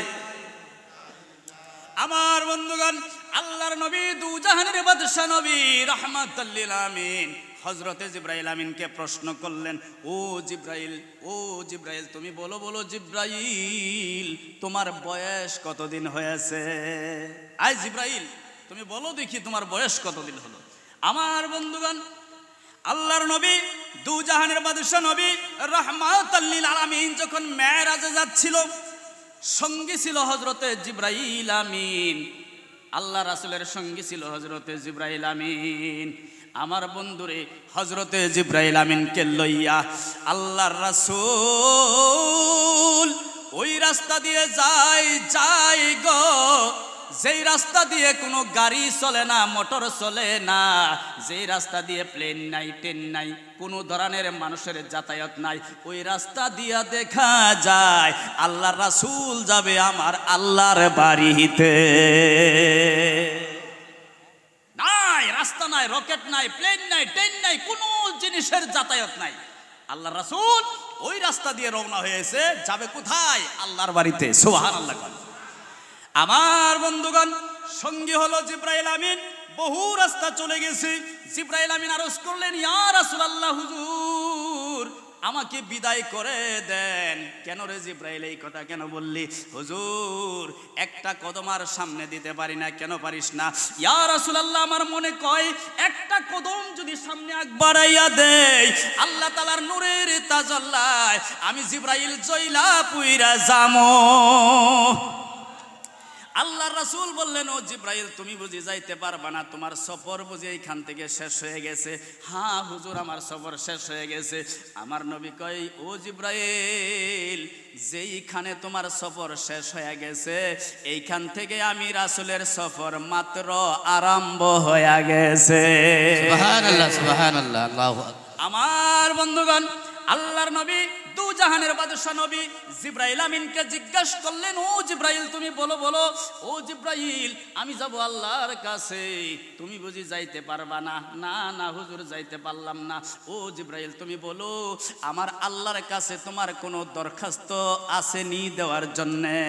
Speaker 1: আমার বন্ধুগণ, আল্লাহর নবী দুজাহানের বাদশা নবী রাহমাতাল লিল আলামিন হযরতে জিবরাইল আমিনকে প্রশ্ন করলেন, ও জিবরাইল, ও জিবরাইল তুমি বলো বলো জিবরাইল তোমার বয়স কতদিন হয়েছে? আয় জিবরাইল তুমি বলো দেখি তোমার বয়স কতদিন হলো। আমার বন্ধুগণ, আল্লাহর নবী দুজাহানের বাদশা নবী রাহমাতাল লিল আলামিন যখন মেরাজে যাচ্ছিল, সঙ্গী ছিল হযরতে জিবরাইল আমিন, আল্লাহ রাসূলের সঙ্গী ছিল হযরতে জিবরাইল আমিন। আমার বন্ধুরে হযরতে জিবরাইল আমিনকে লইয়া আল্লাহর রাসূল ওই রাস্তা দিয়ে যায় গো, যেই রাস্তা দিয়ে কোনো গাড়ি চলে না, মোটর চলে না, যেই রাস্তা দিয়ে প্লেন নাই, ট্রেন নাই, কোনো ধরনের মানুষের যাতায়াত নাই, ওই রাস্তা দিয়া দেখা যায় আল্লাহর রাসূল যাবে আমার আল্লাহর বাড়িতে। নাই রাস্তা নাই, রকেট নাই, প্লেন নাই, ট্রেন নাই, কোনো জিনিসের যাতায়াত নাই, আল্লাহর রাসূল ওই রাস্তা দিয়ে রওনা হয়েছে, যাবে কোথায়? আল্লাহর বাড়িতে। সুবহানাল্লাহ। আমার বন্ধুগণ, সঙ্গী হলো জিবরাইল আমিন। বহু রাস্তা চলে গেছে, জিবরাইল আমিন আরজ করলেন, ইয়া রাসূলুল্লাহ হুজুর আমাকে বিদায় করে দেন। কেন রে জিব্রাইল এই কথা কেন বললি? হুজুর একটা কদম আর সামনে দিতে পারি না। কেন পারিস না? ইয়া রাসূলুল্লাহ আমার মনে কয় একটা কদম যদি সামনে আগ বাড়াইয়া দেই আল্লাহ তাআলার নূরের তাজাল্লায় আমি জিব্রাইল জয়লা পুইরা যামো। আল্লাহর রাসূল বললেন, ও জিব্রাইল তুমি বুঝি যাইতে পারবা না? তোমার সফর বুঝি এইখান থেকে শেষ হয়ে গেছে? হ্যাঁ হুজুর আমার সফর শেষ হয়ে গেছে। আমার নবী কয়, ও জিব্রাইল যেইখানে তোমার সফর শেষ হয়ে গেছে এইখান থেকে আমি রাসূলের সফর মাত্র আরম্ভ হয়ে গেছে।
Speaker 2: সুবহানাল্লাহ সুবহানাল্লাহ আল্লাহু আকবার।
Speaker 1: আমার বন্ধুগণ, আল্লাহর নবী দু জাহানের বাদশা নবী জিব্রাইল আমিনকে জিজ্ঞাসা করলেন, ও জিব্রাইল তুমি বলো বলো, ও জিব্রাইল আমি যাব আল্লাহর কাছে, তুমি বুঝি যাইতে পারবা না? না না হুজুর যাইতে পারলাম না। ও জিব্রাইল তুমি বলো আমার আল্লাহর কাছে তোমার কোনো দরখাস্ত আসেনি দেওয়ার জন্যে?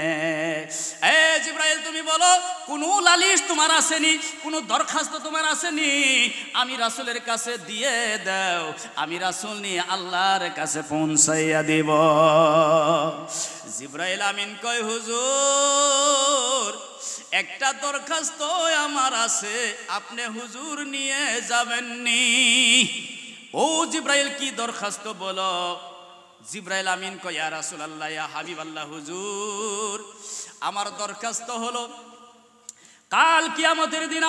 Speaker 1: এ জিব্রাইল তুমি বলো কোনো লালিশ তোমার আসেনি, কোনো দরখাস্ত তোমার আসেনি? আমি রাসূলের কাছে দিয়ে দাও, আমি রাসূল নিয়ে আল্লাহর কাছে পৌঁছাইয়া দিব। জিব্রাইল আমিন কয়, হুজুর একটা দরখাস্ত আমার আছে, আপনি হুজুর নিয়ে যাবেননি। ও জিব্রাইল কি দরখাস্ত বলো? জিব্রাইল আমিন কয়, ইয়া রাসূলুল্লাহ ইয়া হাবিবাল্লাহ হুজুর আমার দরখাস্ত হলো কাল কিয়ামতের দিন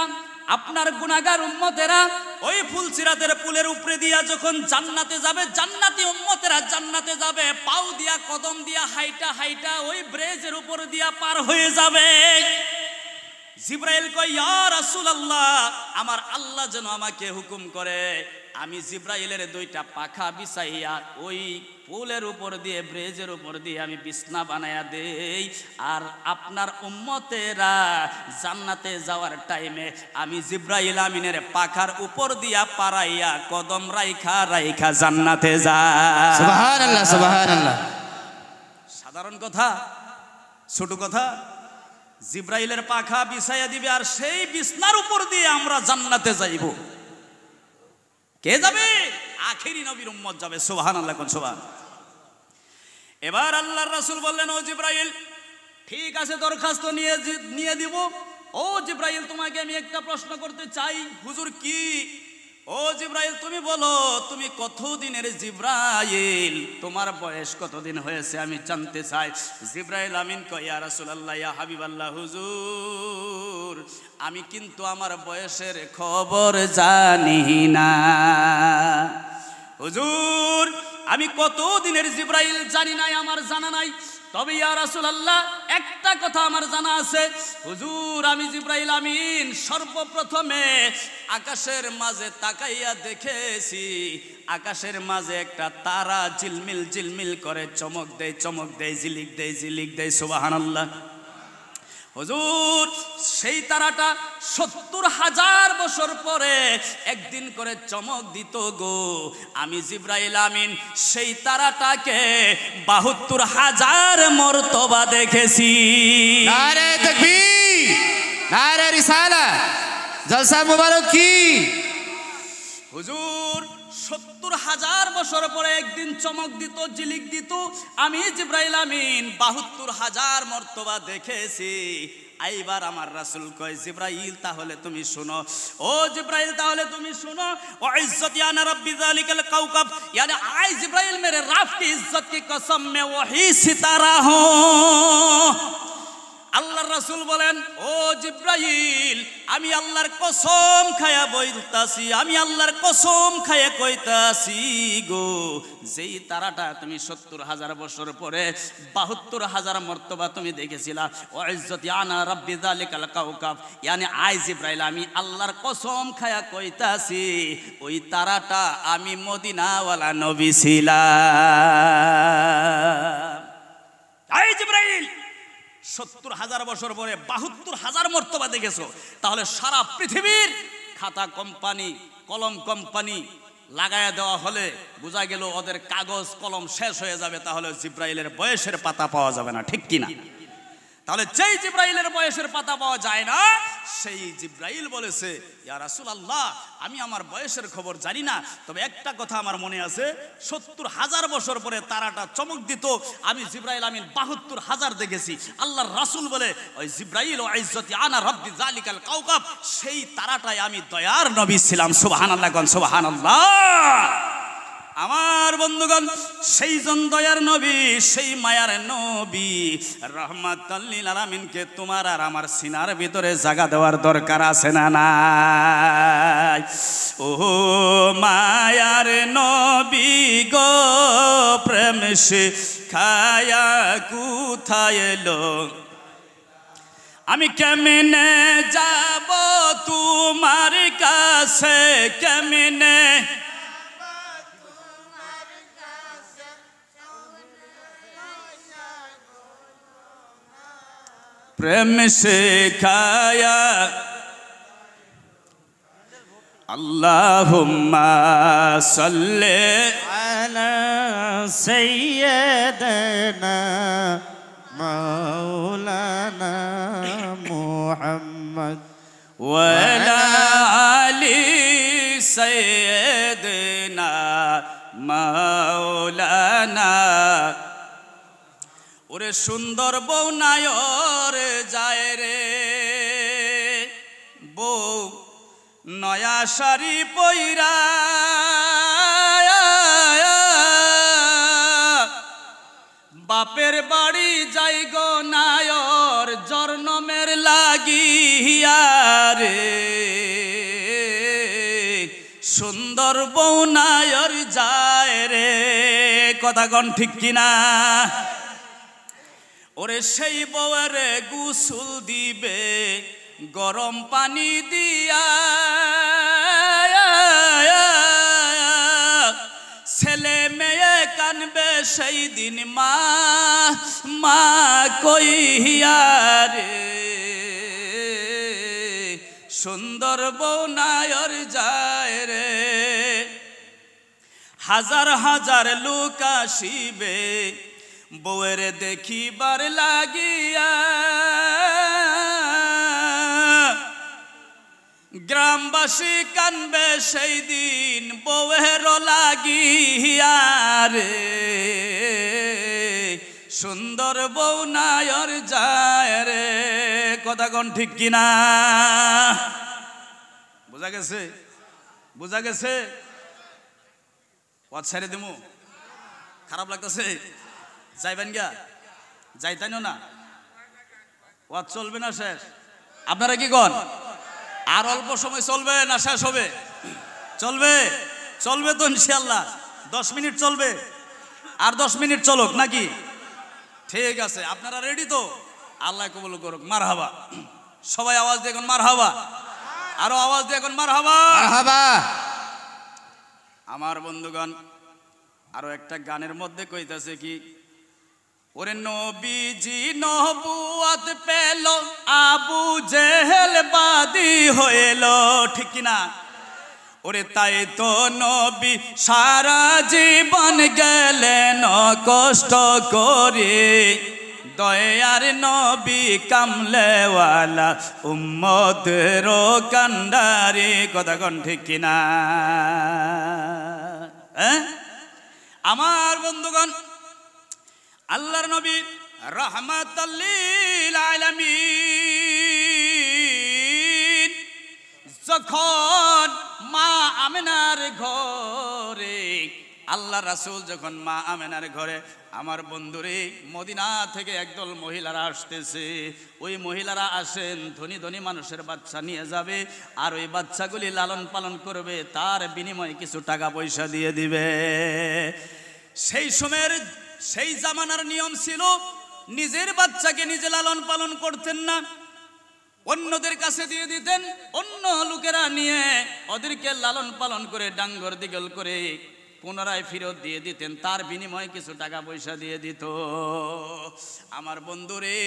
Speaker 1: আপনার গুনাহগার উম্মতেরা ওই ফুলসিরাতের পুলের উপরে দিয়া যখন জান্নাতে যাবে, জান্নাতি উম্মতেরা জান্নাতে যাবে, পাও দিয়া কদম দিয়া হাইটা হাইটা ওই ব্রিজের উপর দিয়া পার হয়ে যাবে। জিব্রাইল কয়, ইয়া রাসূলুল্লাহ আমার আল্লাহ যেন আমাকে হুকুম করে আমি জিব্রাইলের দুইটা পাখা বিছাইয়া ওই পুলের উপর দিয়ে ব্রিজের উপর দিয়ে আমি বিছনা বানায়া দেই, আর আপনার উম্মতেরা জান্নাতে যাওয়ার টাইমে আমি জিব্রাইল আমিনের পাখার উপর দিয়া পারাইয়া কদম রাইখা রাইখা জান্নাতে যায়।
Speaker 2: সুবহানাল্লাহ সুবহানাল্লাহ।
Speaker 1: সাধারণ কথা, ছোট কথা? জিব্রাইলের পাখা বিছাইয়া দিবে আর সেই বিছনার উপর দিয়ে আমরা জান্নাতে যাইব। কে যাবে? আখেরি নবীর উম্মত যাবে। সুবহানাল্লাহ কোন সুবহান। এবার আল্লাহর রাসূল বললেন, ও জিব্রাইল ঠিক আছে দরখাস্ত নিয়ে দিব। ও জিব্রাইল তোমাকে আমি একটা প্রশ্ন করতে চাই। হুজুর কি? ও জিব্রাইল তুমি বলো তুমি কতদিনের জিব্রাইল, তোমার বয়স কতদিন হয়েছে আমি জানতে চাই। জিব্রাইল আমিন কয়, ইয়া রাসূলুল্লাহ ইয়া হাবিবাল্লাহ হুজুর আমি কিন্তু আমার বয়সের খবর জানি না। হুজুর আমি কতদিনের জিব্রাইল জানি নাই, আমার জানা নাই। তবে ইয়া রাসূলুল্লাহ একটা কথা আমার জানা আছে, হুজুর আমি জিব্রাইল আমিন সর্বপ্রথমে আকাশের মাঝে তাকাইয়া দেখেছি, আকাশের মাঝে একটা তারা ঝিলমিল ঝিলমিল করে চমক দেয় চমক দেয়, ঝিলিক দেয় ঝিলিক দেয়। সুবহানাল্লাহ। হুজুর সেই তারাটা ৭০,০০০ বছর পরে একদিন করে চমক দিত গো। আমি জিব্রাইল আমিন সেই তারাটাকে ৭২,০০০ মর্তবা দেখেছি।
Speaker 2: নারে তাকবীর, নারে রিসালাত, জলসা মুবারক কি?
Speaker 1: হুজুর ৭০,০০০ বছর পরে একদিন চমক দিত, ঝিলিক দিত। আমি জিব্রাইল আমিন ৭২,০০০ মর্তবা দেখেছি। এইবার আমার রাসূল কয়, জিব্রাইল তাহলে তুমি শুনো। ও জিব্রাইল তাহলে তুমি শুনো। ও ইজ্জত আনা রব্বি যালিকাল কাওকাব, यानी आई जिब्राइल मेरे रब की इज्जत की कसम मैं वही सितारा हूं। আল্লাহর রাসূল বলেন, ও জিব্রাইল আমি আল্লাহর কসম খায়া বলতাছি, আমি আল্লাহর কসম খায়া কইতাছি গো, যেই তারাটা তুমি ৭০,০০০ বছর পরে ৭২,০০০ মর্তবা তুমি দেখেছিলা, ও ইজ্জতি আনা রব্বি যালিকাল কাওকাব, यानी আই জিব্রাইল আমি আল্লাহর কসম খায়া কইতাছি ওই তারাটা আমি মদিনাওয়ালা নবী ছিলাম। আই জিব্রাইল ৭০,০০০ বছর পরে ৭২,০০০ মর্তবা দেখেছো, তাহলে সারা পৃথিবীর খাতা কোম্পানি কলম কোম্পানি লাগায়া দেওয়া হলে বোঝা গেল ওদের কাগজ কলম শেষ হয়ে যাবে, তাহলে জিব্রাইলের বয়সের পাতা পাওয়া যাবে না, ঠিক কিনা? তাহলে যেই জিব্রাইলের বয়সের পাতা পাওয়া যায় না, সেই জিব্রাইল বলেছে, ইয়া রাসূলুল্লাহ, আমি আমার বয়সের খবর জানি না, তবে একটা কথা আমার মনে আছে, ৭০,০০০ বছর পরে তারাটা চমক দিত, আমি জিব্রাইল আমিন ৭২,০০০ দেখেছি। আল্লাহর রাসূল বলে, ওই জিব্রাইল ও ইজ্জতি আনা রব্বি যালিকাল কাওকাব, সেই তারাটাই আমি দয়ার নবী ছিলাম। সুবহানাল্লাহ, কোন সুবহানাল্লাহ। আমার বন্ধুগণ, সেই জন দয়ার নবী, সেই মায়ার নবী রহমাতুল লিল আলামিনকে তোমার আর আমার সিনার ভিতরে জায়গা দেওয়ার দরকার আছে না নাই? ও মায়ার নবী গো, প্রেম শিখায়া কোথায় এলো, আমি কেমনে যাব তোমার কাছে, কেমনে প্রেম শেখায়া। আল্লাহুম্মা সাল্লি
Speaker 3: আলা সাইয়্যিদিনা মাওলানা মুহাম্মদ
Speaker 1: ওয়া আলা আলি সাইয়্যিদিনা মাওলানা। ওরে সুন্দর বউ নায়র যায় রে, বউ নয়া শাড়ি পইরা, বাপের বাড়ি যাই গো নায়র জন্মের লাগিয়া রে, সুন্দর বউ নায়র যায় রে। কথা কন ঠিক কিনা? ওরে সেই বউয়ের গোসল দিবে গরম পানি দিয়া, ছেলে মেয়ে কানবে সেই দিন মা মা কইয়া রে, সুন্দর বউ নায়র যায় রে। হাজার হাজার লোক আসিবে বউয়ের দেখিবার লাগিয়া, গ্রামবাসী কানবে সেই দিন বউয়ের লাগিয়া রে, সুন্দর বউ নায়র যায় রে। কথা কোন ঠিক কিনা? বোঝা গেছে? বোঝা গেছে? ওয়াজ ছেড়ে দিমু? খারাপ লাগতেছে? যাইবেন গিয়া? যাইতাইনো না? ওয়াজ চলবে না শেষ? আপনারা কি কন? আর অল্প সময় চলবে না শেষ হবে? চলবে? চলবে তো ইনশাআল্লাহ। 10 মিনিট চলবে, আর 10 মিনিট চলুক নাকি? ঠিক আছে, আপনারা রেডি তো? আল্লাহ কবুল করুক। মারহাবা। সবাই আওয়াজ দিয়ে এখন মারহাবা। আরো আওয়াজ দিয়ে এখন মারহাবা।
Speaker 2: মারহাবা।
Speaker 1: আমার বন্ধুগণ, আরো একটা গানের মধ্যে কইতাছে কি, ওরে নবীজি নবুয়ত পেল, আবু জেহেল বাদী হইল, ঠিক কিনা? ওরে তাই তো নবী সারা জীবন গেলেন কষ্ট করে, দয়ার নবী কামলেওয়ালা উম্মতের কান্ডারি। কথা কোন ঠিক কিনা? আমার বন্ধুগণ, আল্লাহর নবী রাহমাতুল লিল আলামিন যখন মা আমেনার ঘরে, আল্লাহ রাসূল যখন মা আমেনার ঘরে, আমার বন্ধুরে মদিনা থেকে একদল মহিলারা আসতেছে। ওই মহিলারা আসেন ধনী ধনী মানুষের বাচ্চা নিয়ে যাবে, আর ওই বাচ্চাগুলি লালন পালন করবে, তার বিনিময়ে কিছু টাকা পয়সা দিয়ে দিবে। সেই সময়ের সেই জামানার নিয়ম ছিল, নিজের বাচ্চাকে নিজে লালন পালন করতেন না, অন্যদের কাছে দিয়ে দিতেন। অন্য লোকেরা নিয়ে ওদেরকে লালন পালন করে ডাঙ্গর দিগল করে পুনরায় ফেরত দিয়ে দিতেন, তার বিনিময়ে কিছু টাকা পয়সা দিয়ে দিত। আমার বন্ধুরে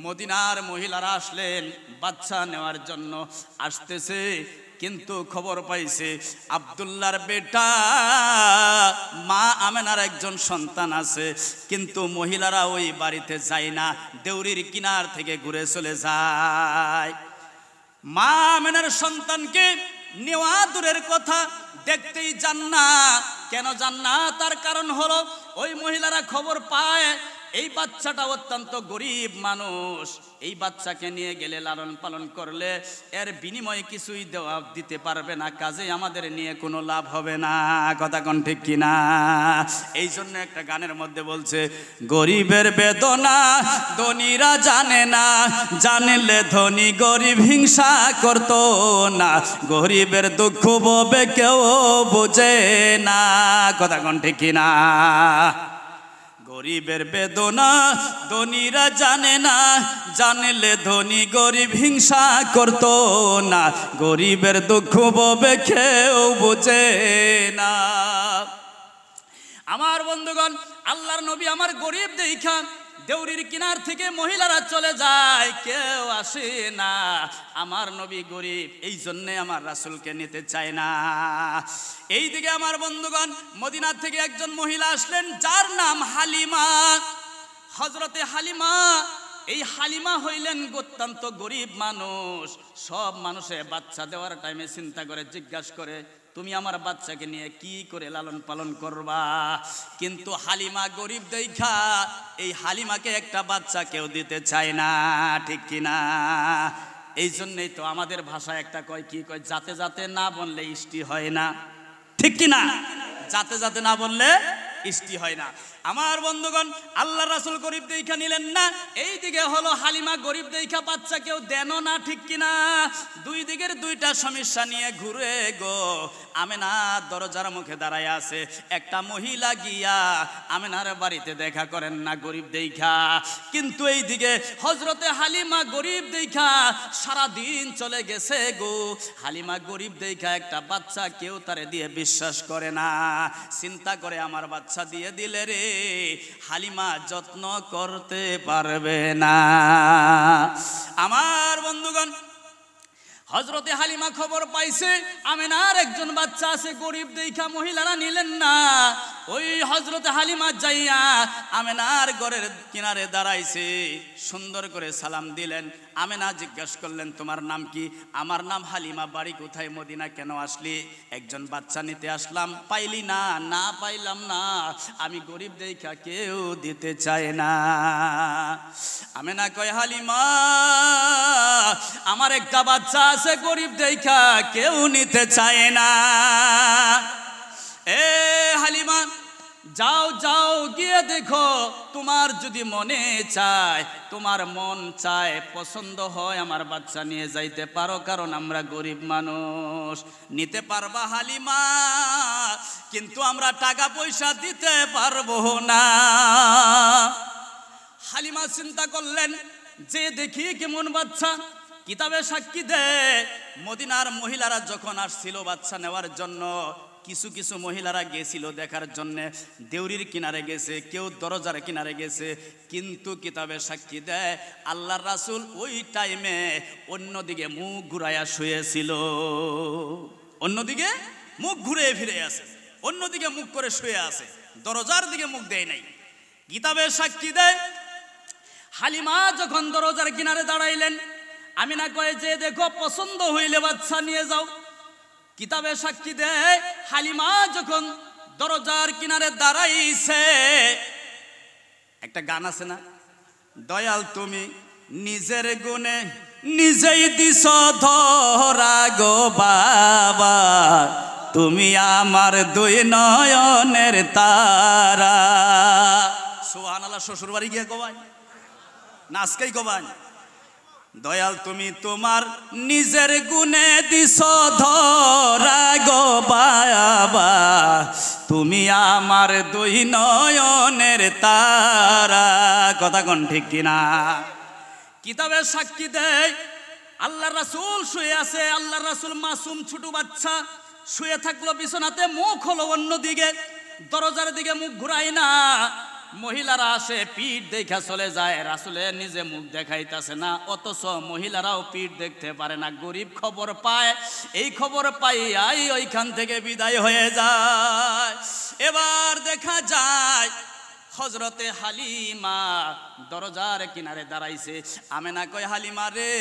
Speaker 1: মদিনার মহিলারা আসলেন বাচ্চা নেওয়ার জন্য, আসতেছে কিন্তু খবর পাইছে আব্দুল্লাহর বেটা মা আমেনার একজন সন্তান আছে, কিন্তু মহিলারা ওই বাড়িতে যায় না, দেউরির কিনার থেকে ঘুরে চলে যায়। মা আমেনার সন্তানকে নেওয়া দূরের কথা, দেখতেই যান না। কেন যান না? তার কারণ হলো ওই মহিলারা খবর পায় এই বাচ্চাটা অত্যন্ত গরিব মানুষ, এই বাচ্চাকে নিয়ে গেলে লালন পালন করলে এর বিনিময়ে কিছুই দিতে পারবে না, কাজে আমাদের নিয়ে কোনো লাভ হবে না। কথা কোন ঠিক কিনা? এই জন্য একটা গানের মধ্যে বলছে, গরিবের বেদনা ধনীরা জানে না, জানলে ধনী গরিব হিংসা করতো না, গরিবের দুঃখ ববে কেউ বোঝে না। কথা কোন ঠিক কিনা? গরিবের বেদনা ধনীরা জানে না, জানলে ধনী গরিব হিংসা করতো না, গরিবের দুঃখ ববে কেউ বোঝে না। আমার বন্ধুগণ, আল্লাহর নবী আমার গরিব দেখা দেউরির কিনার থেকে মহিলারা চলে যায়, কেউ আসে না। আমার নবী গরিব, এই জন্যে আমার রাসূলকে নিতে চায় না। এইদিকে আমার বন্ধুগণ, মদিনা থেকে একজন মহিলা আসলেন, যার নাম হালিমা। হযরতে হালিমা, এই হালিমা হইলেন অত্যন্ত গরিব মানুষ। সব মানুষে বাচ্চা দেওয়ার টাইমে চিন্তা করে, জিজ্ঞাসা করে, তুমি আমার বাচ্চাকে নিয়ে কি করে লালন পালন করবা? কিন্তু হালিমা গরিব দেখা এই হালিমাকে একটা বাচ্চা কেউ দিতে চায় না, ঠিক কিনা? এই জন্যই তো আমাদের ভাষায় একটা কয়, কি কয়, যাতে যাতে না বললে ইষ্টি হয় না, ঠিক কিনা? যাতে যাতে না বললে ইষ্টি হয় না। আমার বন্ধুগণ, আল্লাহ রাসূল গরিব দেখা নিলেন না, এই দিকে হলো হালিমা গরিব দেখা বাচ্চা কেউ দেন না, ঠিক কিনা? দুই দিকের দুইটা সমস্যা নিয়ে ঘুরে গো আমেনা দরজার মুখে দাঁড়ায় আছে। একটা মহিলা গিয়া আমেনার বাড়িতে দেখা করেন না গরিব দেখা, কিন্তু এই দিকে হযরতে হালিমা গরিব দেখা সারা দিন চলে গেছে গো। হালিমা গরিব দেখা একটা বাচ্চা কেউ তারে দিয়ে বিশ্বাস করে না, চিন্তা করে আমার বাচ্চা দিয়ে দিলে রে হালিমা যত্ন করতে পারবে না। আমার বন্ধুগণ, হযরতে হালিমা খবর পাইছে আমেনার একজন বাচ্চা আছে, গরিব দেখা মহিলারা নিলেন না। ওই হযরতে হালিমা যাইয়া আমেনার ঘরের কিনারে দাঁড়াইছে, সুন্দর করে সালাম দিলেন। আমেনা জিজ্ঞাসা করলেন, তোমার নাম কি? আমার নাম হালিমা, বাড়ি কোথায়? মদিনা। কেন আসলি? একজন বাচ্চা নিতে আসলাম। পাইলি না? না পাইলাম না, আমি গরিব দেখা কেউ দিতে চায় না। আমেনা কয়, হালিমা আমার একটা বাচ্চা আছে গরিব দেখা কেউ নিতে চায় না। এ হালিমা, যাও যাও গিয়ে দেখো, তোমার যদি মনে চায়, তোমার মন চায়, পছন্দ হয়, আমার বাচ্চা নিয়ে যাইতে পারো, কারণ আমরা গরিব মানুষ। নিতে পারবা হালিমা, কিন্তু আমরা টাকা পয়সা দিতে পারবো না। হালিমা চিন্তা করলেন, যে দেখি কেমন বাচ্চা। কিতাবে সাক্ষী দেয় মদিনার মহিলারা যখন আসছিল বাচ্চা নেওয়ার জন্য, কিছু কিছু মহিলারা গেছিল দেখার জন্যে, দেউরির কিনারে গেছে, কেউ দরজার কিনারে গেছে, কিন্তু কিতাবে সাক্ষী দেয় আল্লাহর রাসূল ওই টাইমে অন্যদিকে মুখ ঘুরাইয়া শুয়েছিল। অন্যদিকে মুখ ঘুরে ফিরে আছে, অন্যদিকে মুখ করে শুয়ে আছে, দরজার দিকে মুখ দেয় নাই। কিতাবে সাক্ষী দেয় হালিমা যখন দরজার কিনারে দাঁড়াইলেন, আমিনা কয়ে, যে দেখো পছন্দ হইলে বাচ্চা নিয়ে যাও। কিতাবে সাক্ষী দেয় হালিমা যখন দরজার কিনারে দাঁড়াইছে, একটা গান আছে না, দয়াল তুমি নিজের গুণে নিজেই দিছ ধরা গো বাবা, তুমি আমার দুই নয়নের তারা। সুবহানাল্লাহ। শ্বশুর বাড়ি গিয়ে কবাই না আজকেই কবাই, দয়াল তুমি তোমার নিজের গুণে দিছ ধরা গো বাবা, তুমি আমার দুই নয়নের তারা। কথা কোন ঠিক কিনা? কিতাবের সাক্ষী দেয় আল্লাহর রাসূল শুয়ে আছে। আল্লাহর রাসূল মাসুম ছোট বাচ্চা শুয়ে থাকলো বিছানাতে, মুখ হলো অন্যদিকে, দরজার দিকে মুখ ঘুরায় না। মহিলারা আসে পিঠ দেখা চলে যায়, রাসূলের নিজে মুখ দেখাইতেছে না, অথচ মহিলারাও পিঠ দেখতে পারে না। গরিব খবর পায়, এই খবর পাইয়াই ওইখান থেকে বিদায় হয়ে যায়। এবার দেখা যায় হযরতে হালিমা দরজার কিনারে দাঁড়াইছে। আমেনা কয়, হালিমা রে,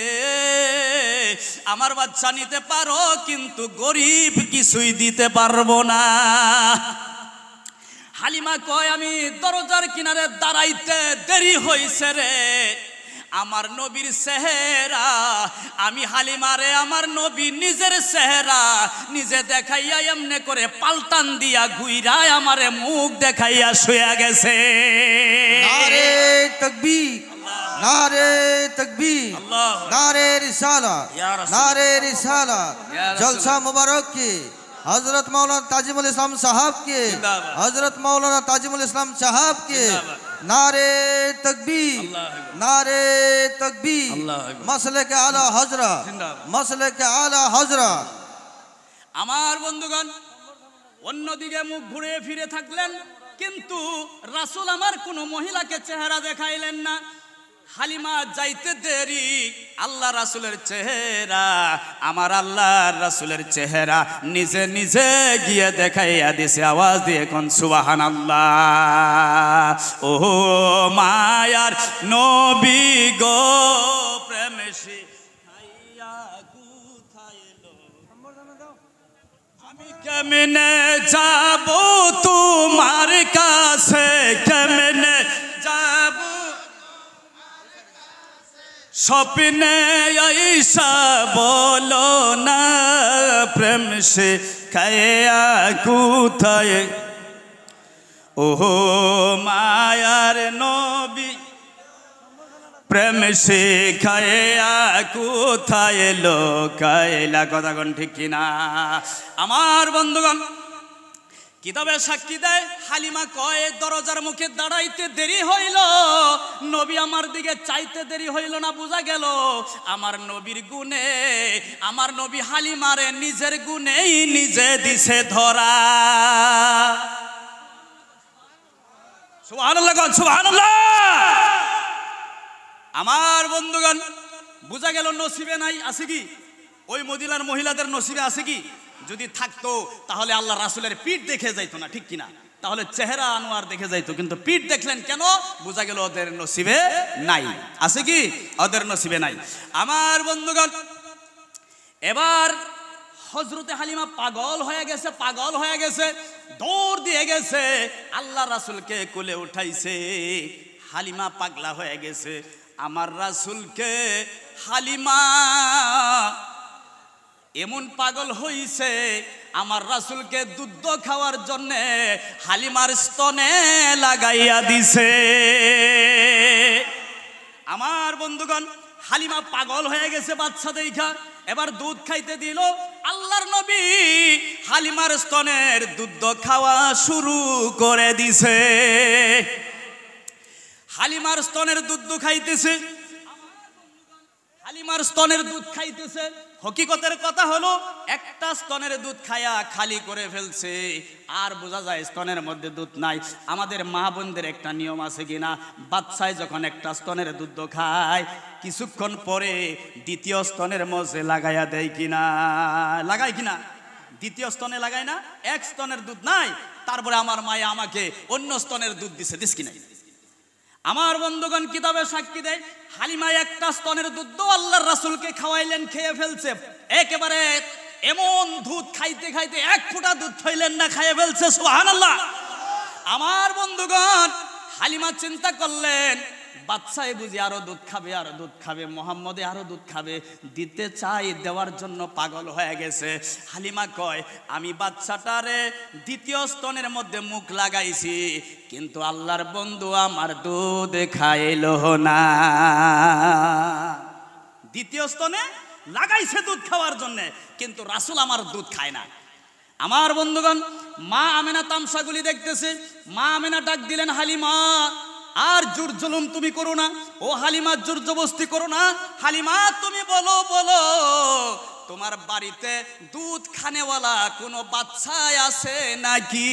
Speaker 1: আমার বাচ্চা নিতে পারো, কিন্তু গরিব কিছুই দিতে পারবো না। হালিমা কয়, আমি দরজার কিনারে দাঁড়াইতে দেরি হইছে রে, আমার নবীর চেহারা, আমি হালিমারে আমার নবী নিজের চেহারা নিজে দেখাইয়া এমনে করে পাল্টান দিয়া ঘুইরা আমারে মুখ দেখাইয়া শুয়ে গেছে।
Speaker 3: নারে তাকবীর, নারে তাকবীর,
Speaker 1: আল্লাহ,
Speaker 3: নারে রিসালাত,
Speaker 1: ইয়া রাসূল,
Speaker 3: नारे रिसालत,
Speaker 1: या रसूल।
Speaker 3: जलसा मुबारक की हजरत मौलाना ताजिमुल इस्लाम साहब के,
Speaker 1: जिंदाबाद।
Speaker 3: हजरत मौलाना ताजिमुल इस्लाम साहब के,
Speaker 1: जिंदाबाद।
Speaker 3: नारे तकबीर,
Speaker 1: अल्लाह अकबर।
Speaker 3: नारे तकबीर,
Speaker 1: अल्लाह अकबर।
Speaker 3: मसले के आला हजरत,
Speaker 1: जिंदाबाद।
Speaker 3: मसले के आला हजरत।
Speaker 1: আমার বন্ধুগণ অন্যদিকে মুখ ঘুরে ফিরে থাকলেন, কিন্তু রাসূল আমার কোনো মহিলাকে চেহারা দেখাইলেন না। হালিমা যাইতে দেরি, আল্লাহ রাসূলের চেহারা, আমার আল্লাহর রাসূলের চেহারা নিজে নিজে গিয়ে দেখাইয়া দিছে। আওয়াজ দিয়ে কোন সুবহানাল্লাহ। ও মায়ার নবী গো, প্রেমে শিখাইয়া কোথায় এলো, আমি কেমনে যাব তোমার কাছে, কেমনে যাব স্বপ্নে আইসা বলো না, প্রেম সে খায়া কোথায়, ও মায়ার নবী প্রেম সে খায়া কোথায় লোকাইলা। কথা কোন ঠিক কিনা আমার বন্ধুগণ? কিতাবে সাক্ষী দেয়, হালিমা কয়, দরজার মুখে দাঁড়াইতে দেরি হইল, নবী আমার দিকে চাইতে দেরি হইল না। বোঝা গেল আমার নবীর গুণে, আমার নবী হালিমারে নিজের গুণেই নিজে দিছে ধরা। সুবহানাল্লাহ, সুবহানাল্লাহ। আমার বন্ধুগণ বোঝা গেল নসিবে নাই, আছে কি? ওই মদিনার মহিলাদের নসিবে আছে কি? যদি থাকতো তাহলে আল্লাহ রাসূলের পিঠ দেখে যাইতো না, ঠিক কিনা? তাহলে চেহারা আনোয়ার দেখে যাইতো, কিন্তু পিঠ দেখলেন কেন? বোঝা গেল ওদের নসিবে নাই। আছে কি? ওদের নসিবে নাই। আমার বন্ধুগণ এবার হযরতে হালিমা পাগল হয়ে গেছে, পাগল হয়ে গেছে, দৌড় দিয়ে গেছে, আল্লাহ রাসূলকে কোলে উঠাইছে। হালিমা পাগলা হয়ে গেছে, আমার রাসূলকে হালিমা এমন পাগল হইছে, আমার রাসূলকে দুধ খাওয়ার জন্য হালিমার স্তনে লাগাইয়া দিছে। আমার বন্ধুগণ হালিমা পাগল হয়ে গেছে বাচ্চা দেখা, এবার দুধ খাইতে দিল। আল্লাহর নবী হালিমার স্তনের দুধ খাওয়া শুরু করে দিছে। হালিমার স্তনের দুধ খাইতেছে, হালিমার স্তনের দুধ খাইতেছে। হকিকতের কথা হলো একটা স্তনের দুধ খায়া খালি করে ফেলছে, আর বোঝা যায় স্তনের মধ্যে দুধ নাই। আমাদের মা বোনদের একটা নিয়ম আছে কিনা, বাচ্চায় যখন একটা স্তনের দুধ খায় কিছুক্ষণ পরে দ্বিতীয় স্তনের মধ্যে লাগাইয়া দেয় কিনা, লাগায় কিনা? দ্বিতীয় স্তনে লাগায় না? এক স্তনের দুধ নাই, তারপরে আমার মায়ে আমাকে অন্য স্তনের দুধ দিছে, দিস কি নাই? আমার বন্ধুগণ কিতাবে সাক্ষী দেয়, হালিমা একটা স্তনের দুধ আল্লাহর রাসূলকে খাওয়াইলেন, খেয়ে ফেলছে। একেবারে এমন দুধ খাইতে খাইতে এক ফোঁটা দুধ থইলেন না, খাইয়ে ফেলছে। সুবহানাল্লাহ। আমার বন্ধুগণ হালিমা চিন্তা করলেন, বাচ্চায় বুঝি আরো দুধ খাবে, আরো দুধ খাবে, মোহাম্মদে আরো দুধ খাবে, দিতে চাই, দেওয়ার জন্য পাগল হয়ে গেছে। হালিমা কয়, আমি বাচ্চাটারে দ্বিতীয় স্তনের মধ্যে মুখ লাগাইছি, কিন্তু আল্লাহর বন্ধু আমার দুধ খাইলো না। দ্বিতীয় স্তনে লাগাইছে দুধ খাওয়ার জন্য, কিন্তু রাসূল আমার দুধ খায় না। আমার বন্ধুগণ মা আমেনা তামসাগুলি দেখতেছে। মা আমেনা ডাক দিলেন, হালিমা আর জোর জুলুম তুমি করো না, ও হালিমা জোর জবরদস্তি করো না। হালিমা তুমি বলো, বলো তোমার বাড়িতে দুধ খানেওয়ালা কোনো বাচ্চা আছে নাকি?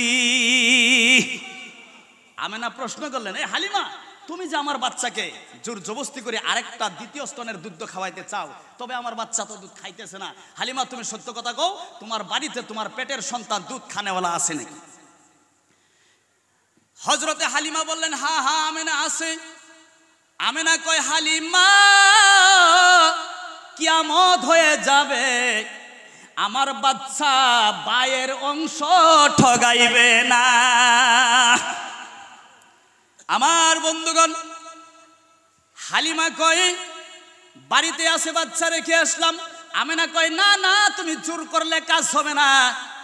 Speaker 1: আমেনা প্রশ্ন করলেন, এই হালিমা, তুমি যে আমার বাচ্চাকে জোর জবস্তি করে আরেকটা দ্বিতীয় স্তনের দুধ খাওয়াইতে চাও, তবে আমার বাচ্চা তো দুধ খাইতেছে না। হালিমা, তুমি সত্য কথা কও, তোমার বাড়িতে তোমার পেটের সন্তান দুধ খানেওয়ালা আছে নাকি? হযরতে হালিমা বললেন, হ্যাঁ হ্যাঁ আমেনা আছে। আমেনা কয়, হালিমা, কিয়ামত হয়ে যাবে, আমার বাচ্চা বায়ের অংশ ঠগাইবে না। আমার বন্ধুগণ, হালিমা কয়, বাড়িতে আসে বাচ্চা রেখে আসলাম। আমেনা কয়, না না, তুমি জোর করলে কাজ হবে না।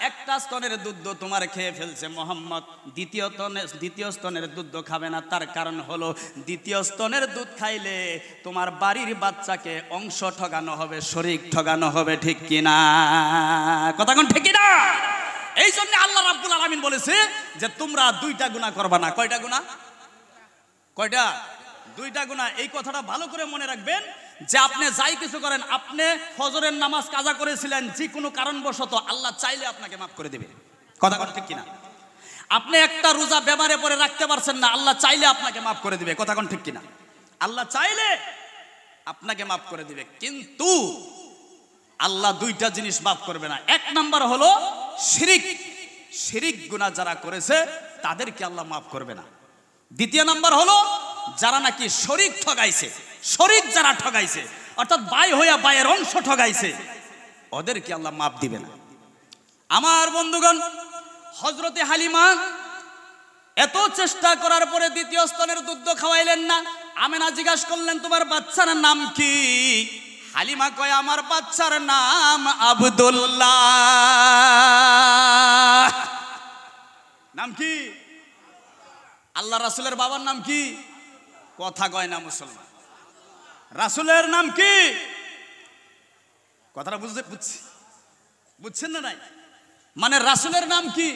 Speaker 1: একটা স্তনের দুধ তোমার খেয়ে ফেলছে মোহাম্মদ, দ্বিতীয় স্তনের দুধ খাবে না। তার কারণ হলো, দ্বিতীয় স্তনের দুধ খাইলে তোমার বাড়ির বাচ্চাকে অংশ ঠগানো হবে, শরীক ঠগানো হবে। ঠিক কিনা? কথা কোন ঠিক কিনা? এই জন্য আল্লাহ রাব্বুল আলামিন বলেছে যে তোমরা দুইটা গুনাহ করবা না। কয়টা গুনাহ? কয়টা? দুইটা গুনাহ। এই কথাটা ভালো করে মনে রাখবেন যে আপনি যাই কিছু করেন, আপনি ফজরের নামাজ কাজা করেছিলেন, যে কোনো কারণবশত আল্লাহ চাইলে আপনাকে মাফ করে দেবে। কথা কথা ঠিক কিনা? আপনি একটা রোজা বেমারে পরে রাখতে পারছেন না, আল্লাহ চাইলে আপনাকে মাফ করে দিবে। কথা কোন ঠিক কিনা? আল্লাহ চাইলে আপনাকে মাফ করে দিবে, কিন্তু আল্লাহ দুইটা জিনিস মাফ করবে না। এক নাম্বার হলো শিরিক। শিরিক গুনাহ যারা করেছে তাদেরকে আল্লাহ মাফ করবে না। দ্বিতীয় নাম্বার হলো যারা নাকি শরীক ঠগাইছে, শরীক যারা ঠগাইছে, অর্থাৎ ভাই হইয়া ভাইয়ের অংশ ঠগাইছে, ওদেরকে আল্লাহ মাফ দিবে না। আমার বন্ধুগণ, হযরতে হালিমা এত চেষ্টা করার পরে দ্বিতীয় স্তনের দুধ খাওয়াইলেন না। আমেনা জিজ্ঞাসা করলেন, তোমার বাচ্চার নাম কি? হালিমা কয়, আমার বাচ্চার নাম আব্দুল্লাহ। নাম কি? আল্লাহ রাসূলের বাবার নাম কি? কথা কয় না মুসলমান। রাসূলের নাম কি? কথাটা বুঝছেন না? নাই মানে রাসূলের নাম কি?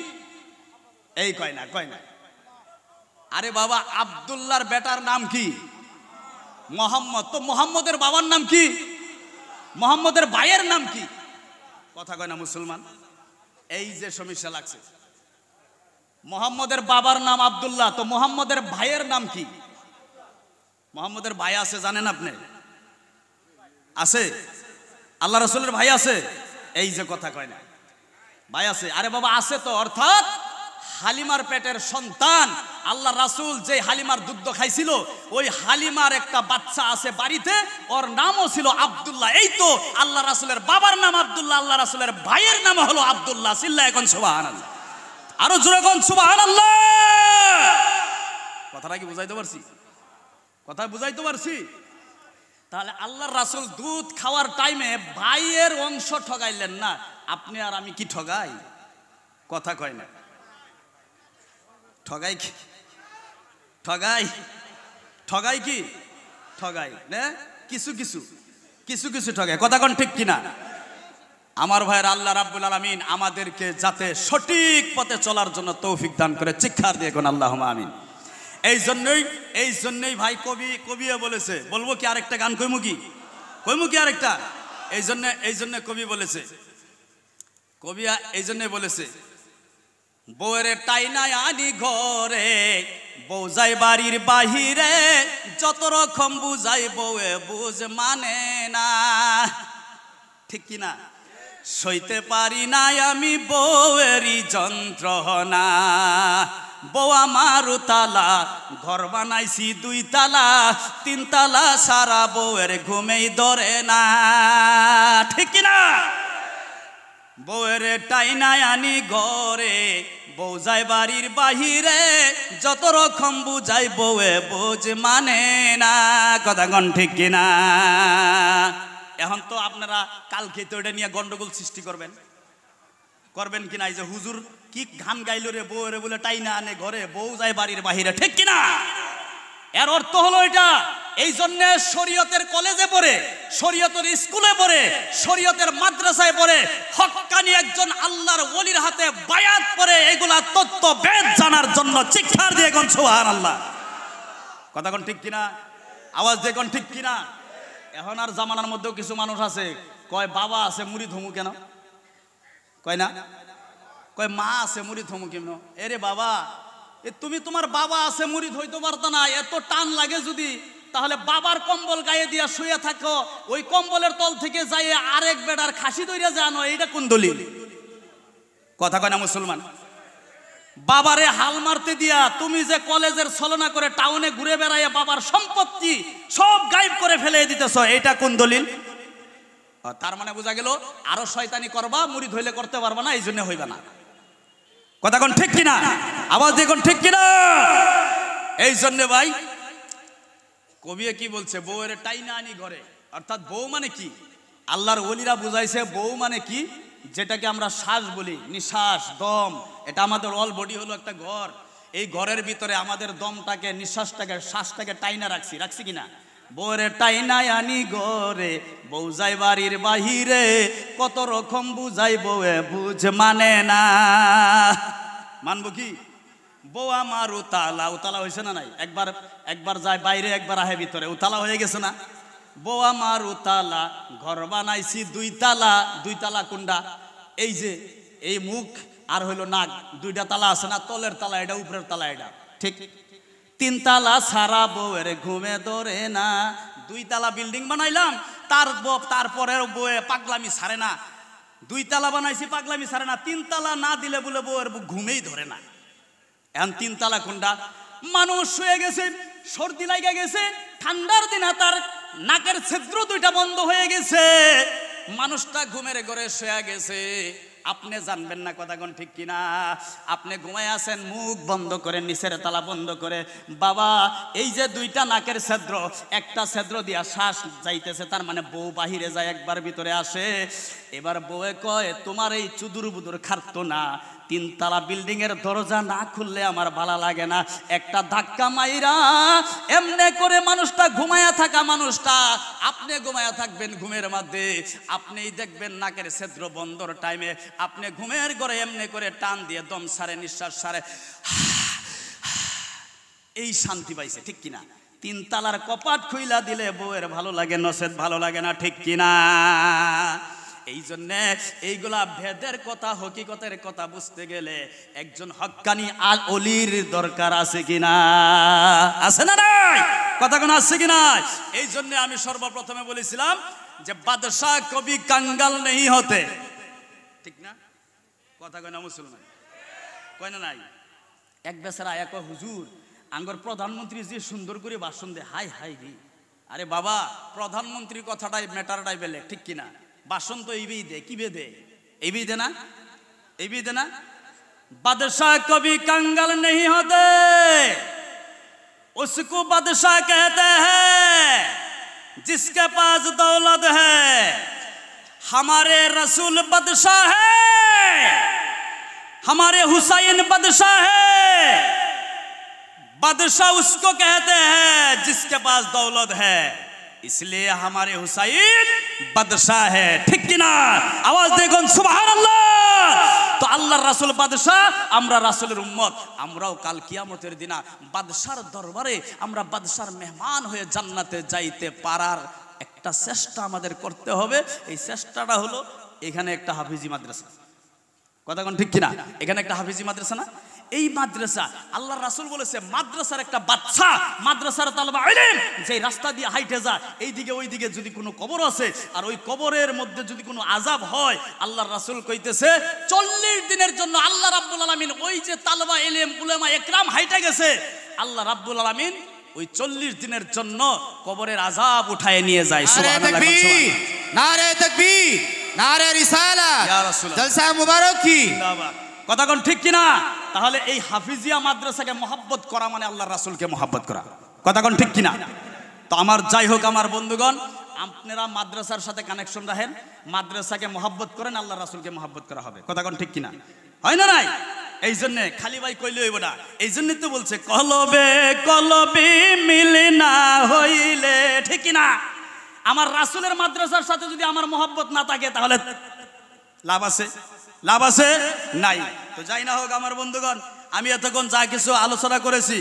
Speaker 1: এই কয় না। আরে বাবা, আব্দুল্লাহর বেটার নাম কি? মোহাম্মদ। তো মোহাম্মদের বাবার নাম কি? মোহাম্মদের ভাইয়ের নাম কি? কথা কয় না মুসলমান। এই যে সমস্যা লাগছে, মোহাম্মদের বাবার নাম আব্দুল্লাহ, তো মোহাম্মদের ভাইয়ের নাম কি? মোহাম্মদের ভাই আছে জানেন আপনি? আছে? আল্লাহ রাসূলের ভাই আছে? এই যে কথা কয় না, ভাই আছে। আরে বাবা আছে তো, অর্থাৎ হালিমার পেটের সন্তান আল্লাহ রাসূল যে হালিমার দুধ খাইছিল, ওই হালিমার একটা বাচ্চা আছে বাড়িতে, ওর নামও ছিল আব্দুল্লাহ। এই তো আল্লাহ রাসূলের বাবার নাম আব্দুল্লাহ, আল্লাহ রাসূলের ভাইয়ের নাম হলো আব্দুল্লাহ। চিল্লায় এখন সুবহানাল্লাহ, আরো জোরে কোন সুবহানাল্লাহ। কথাটা কি বুঝাইতে পারছি? কথা বুঝাইতে পারছি? তাহলে আল্লাহর রাসূল দুধ খাওয়ার টাইমে ভাইয়ের অংশ ঠগাইলেন না। আপনি আর আমি কি ঠগাই? কথা কয় না। ঠগাই কি? ঠগাই কি? ঠগাই না, কিছু ঠগাই। কথা কোন ঠিক কিনা? আমার ভাইয়ের, আল্লাহ রাব্বুল আলামিন আমাদেরকে যাতে সঠিক পথে চলার জন্য তৌফিক দান করে, চিৎকার দিয়ে কোন আল্লাহুম্মা আমিন। এই জন্যই ভাই কবিও বলেছে, বলবো কি আরেকটা গান কইমু কি আরেকটা? এই জন্য কবি বলেছে, বউরে টাইনাই আনি ঘরে, বউ যাই বাড়ির বাহিরে, যত রকম বুঝাই বউয়ে বুঝ মানে না। ঠিক কিনা? সইতে পারি নাই আমি বউয়েরই যন্ত্রণা, বউ আমার তালা, ঘর বানাইছি 2 তালা, 3 তালা, সারা বউয়ের ঘুমেই ধরে না। ঠিক কিনা? বউয়ের টাইনাই আনি ঘরে, বউ যায় বাড়ির বাহিরে, যত রকম বুঝাই বউয়ে বুঝ মানে না। কথা কোন ঠিক কিনা? এখন তো আপনারা কালকে তো এটা নিয়ে গন্ডগোল সৃষ্টি করবেন কিনা? এই যে হুজুর কি গান গাইলো রে, বউরে বলে টাইনা আনে ঘরে, বউ যায় বাড়ির বাহিরে। ঠিক কিনা? এর অর্থ হলো এটা। এই জন্য শরীয়তের কলেজে পড়ে, শরীয়তের স্কুলে পড়ে, শরীয়তের মাদ্রাসায় পড়ে, হক্কানি একজন আল্লাহর ওলির হাতে বায়াত করে এগুলা তত্ত্ব বেদ জানার জন্য চিৎকার দিয়ে কোন সুবহানাল্লাহ। কথা কোন ঠিক কিনা? আওয়াজ দিয়ে কোন ঠিক কিনা? এখন আর জামানার মধ্যেও কিছু মানুষ আছে কয় বাবা আছে মুড়ি ধমু কেন? কয় না? কয় মা আছে মুড়ি ধমু কেন? এরে বাবা, তুমি তোমার বাবা আছে মুরিদ হইতে পারতো না, এত টান লাগে যদি, তাহলে বাবার কম্বল গায়ে দিয়া শুয়ে থাকো, ওই কম্বলের তল থেকে যাই আরেক বেড়ার খাসি দইরা জানো, এইটা কোন দলিল? কথা কয় না মুসলমান? বাবারে হাল মারতে দিয়া তুমি যে কলেজের ছলনা করে টাউনে ঘুরে বেড়াইয়া বাবার সম্পত্তি সব গায়েব করে ফেলে দিতেছ, এটা কোন দলিল? তার মানে বোঝা গেল আরো শয়তানি করবা, মুরিদ হইলে করতে পারবা না, এই জন্য হইবে না। কথা কোন ঠিক কিনা? আওয়াজ দেখুন ঠিক কিনা? এই জন্য ভাই কবি কি বলছে, বউয়ের টাইনা আনি ঘরে, অর্থাৎ বউ মানে কি? আল্লাহর ওলিরা বুঝাইছে বউ মানে কি, যেটাকে আমরা শ্বাস বলি, নিঃশ্বাস, দম, এটা আমাদের অল বডি হলো একটা ঘর। এই ঘরের ভিতরে আমাদের দমটাকে, নিঃশ্বাসটাকে, শ্বাসটাকে টাইনা রাখছি কিনা? বউয়ের টাইনাই আনি ঘরে, বউ যাই বাড়ির বাহিরে, কত রকম বুঝাই বউয়ে বুঝ মানে না। মানবো কি? বউ আমার উতালা, উতালা হয়েছে না নাই? একবার যায় বাইরে, একবার আহে ভিতরে, উতালা হয়ে গেছে না? বউ আমার উতালা, ঘর বানাইছি 2 তালা, 2 তালা কোনটা? এই যে এই মুখ আর হইলো নাক, 2টা তালা আছে না? তলের তালা এটা, উপরের তালা এটা, ঠিক? 3 তালা সারা বউয়ের ঘুমে ধরে না। 2 তালা বিল্ডিং বানাইলাম, তারপরে বউয়ে পাগলামি ছাড়ে না। 2 তালা বানাইছি, পাগলামি ছাড়ে না। 3 তালা না দিলে বলে বউয়ের ঘুমেই ধরে না। এখন 3 তালা কোনটা? মানুষ শুয়ে গেছে, সর্দি লাগা গেছে, ঠান্ডার দিনে তার নাকের ছিদ্র 2টা বন্ধ হয়ে গেছে, মানুষটা ঘুমের ঘরে শুয়ে গেছে, আপনি জানবেন না। কথা কোন ঠিক কিনা? আপনি ঘুমায় আছেন, মুখ বন্ধ করে, নিচের তালা বন্ধ করে, বাবা এই যে 2টা নাকের ছিদ্র, একটা ছিদ্র দিয়া শ্বাস যাইতেছে, তার মানে বউ বাহিরে যায়, একবার ভিতরে আসে। এবার বউয়ে কয়, তোমার এই চুদুর বুদুর খারতো না, 3 তালা বিল্ডিং এর দরজা না খুললে আমার ভালো লাগে না। একটা ধাক্কা মাইরা এমনে করে মানুষটা ঘুমায়া থাকা, মানুষটা আপনি ঘুমায়া থাকবেন ঘুমের মধ্যে, আপনিই দেখবেন নাকের ছিদ্র বন্ধর টাইমে আপনি ঘুমের ঘরে এমনি করে টান দিয়ে দম সারে, নিঃশ্বাস সারে, এই শান্তি পাইছে, ঠিক কিনা? 3 তালার কপাট খুইলা দিলে বউয়ের ভালো লাগে, নসেদ ভালো লাগে না, ঠিক কিনা? এই জন্যে এইগুলা ভেদের কথা, হকিকতের কথা বুঝতে গেলে একজন হক্কানি আল অলির দরকার আছে কিনা? আছে না নাই? কথা কোন আছে কিনা? এই জন্য আমি সর্বপ্রথমে বলেছিলাম যে বাদশাহ কবি কাঙ্গাল নেই হতে, ঠিক না? কথা কয় না মুসলমান? কয় না নাই? এক বেচারা এক হুজুর, আঙ্গর প্রধানমন্ত্রী যে সুন্দর করে ভাষণ দেয়, হাই হাই রে, আরে বাবা প্রধানমন্ত্রীর কথাটাই ম্যাটারটাই বেলে, ঠিক কিনা? ভাষণ তো এইবেই দে, কি বে দে, এইবেই দে না, এইবেই দে না। বাদশাহ কবি कंगाल नहीं होते, उसको बादशाह कहते हैं जिसके पास दौलत है। हमारे रसूल बादशाह है, हमारे हुसैन बादशाह है। बादशाह उसको कहते हैं जिसके पास दौलत है, इसलिए हमारे हुसैन बादशाह है, ठीक किना? आवाज देखो सुभान अल्लाह। तो আল্লাহর রাসূল বাদশাহ, আমরা রাসূলের উম্মত, আমরাও কাল কিয়ামতের দিনা বাদশার দরবারে আমরা বাদশার মেহমান হয়ে জান্নাতে যাইতে পারার একটা চেষ্টা আমাদের করতে হবে। এই চেষ্টাটা হলো এখানে একটা হাফিজি মাদ্রাসা। কথা কোন ঠিক কিনা? এখানে একটা হাফিজি মাদ্রাসা না? এই মাদ্রাসা আল্লাহর রাসূল বলেছে মাদ্রাসার একটা বাচ্চা, মাদ্রাসার তালবা ইলম যে রাস্তা দিয়ে হাইটে যায়, এইদিকে ওইদিকে যদি কোনো কবর আছে আর ওই কবরের মধ্যে যদি কোনো আযাব হয়, আল্লাহর রাসূল কইতেছে 40 দিনের জন্য আল্লাহ রাব্বুল আলামিন ওই যে তালবা ইলম উলামা ইকরাম হাইটে গেছে, আল্লাহ রাব্বুল আলামিন ওই 40 দিনের জন্য কবরের আযাব উঠায় নিয়ে যায়। সুবহানাল্লাহ,
Speaker 2: নারে তাকবীর, নারে রিসালাত,
Speaker 1: ইয়া রাসূলুল্লাহ,
Speaker 2: জলসা মুবারক কি
Speaker 1: জিন্দাবাদ। কথা কোন ঠিক কিনা? তাহলে এই হাফিজিয়া মাদ্রাসাকে মহব্বত করা মানে আল্লাহর রাসূলকে মহব্বত করা। কথা কোন ঠিক কিনা? তো আমার যাই হোক আমার বন্ধুগণ, আপনারা মাদ্রাসার সাথে কানেকশন রাখেন, মাদ্রাসাকে মহব্বত করেন, আল্লাহর রাসূলকে মহব্বত করা হবে। কথা কোন ঠিক কিনা? হয় না নাই? এই জন্য খালি ভাই কইলে হইব না। এই জন্যই তো বলছে কলবে কলবে মিলে না হইলে, ঠিক কিনা? আমার রাসূলের মাদ্রাসার সাথে যদি আমার মহব্বত না থাকে তাহলে লাভ আছে? লাভ আছে? নাই। তো যাই না হোক আমার বন্ধুগণ, আমি এতক্ষণ যা কিছু আলোচনা করেছি,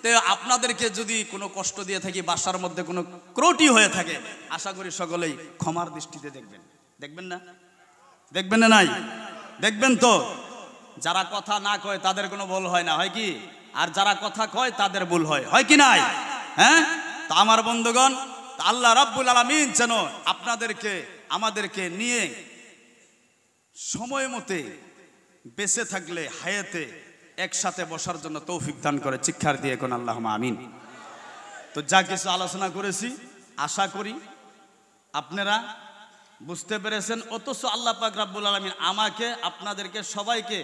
Speaker 1: তো আপনাদেরকে যদি কোনো কষ্ট দিয়ে থাকি, বাসার মধ্যে কোনো ত্রুটি হয়ে থাকে, আশা করি সকলেই ক্ষমার দৃষ্টিতে দেখবেন। দেখবেন না? দেখবেন না? নাই দেখবেন তো। যারা কথা না কয় তাদের কোনো ভুল হয় না, হয় কি? আর যারা কথা কয় তাদের ভুল হয়, হয় কি নাই? হ্যাঁ, তো আমার বন্ধুগণ, আল্লাহ রাব্বুল আলামিন যেন আপনাদেরকে আমাদেরকে নিয়ে সময় মতে বেঁচে থাকলে হায়াতে একসাথে বসার জন্য তৌফিক দান করে। চিৎকার দিয়ে কোন আল্লাহুম্মা আমিন। তো যা কিছু আলোচনা করেছি আশা করি আপনারা বুঝতে পেরেছেন। অথচ আল্লাহ পাক রাব্বুল আলামিন আমাকে আপনাদেরকে সবাইকে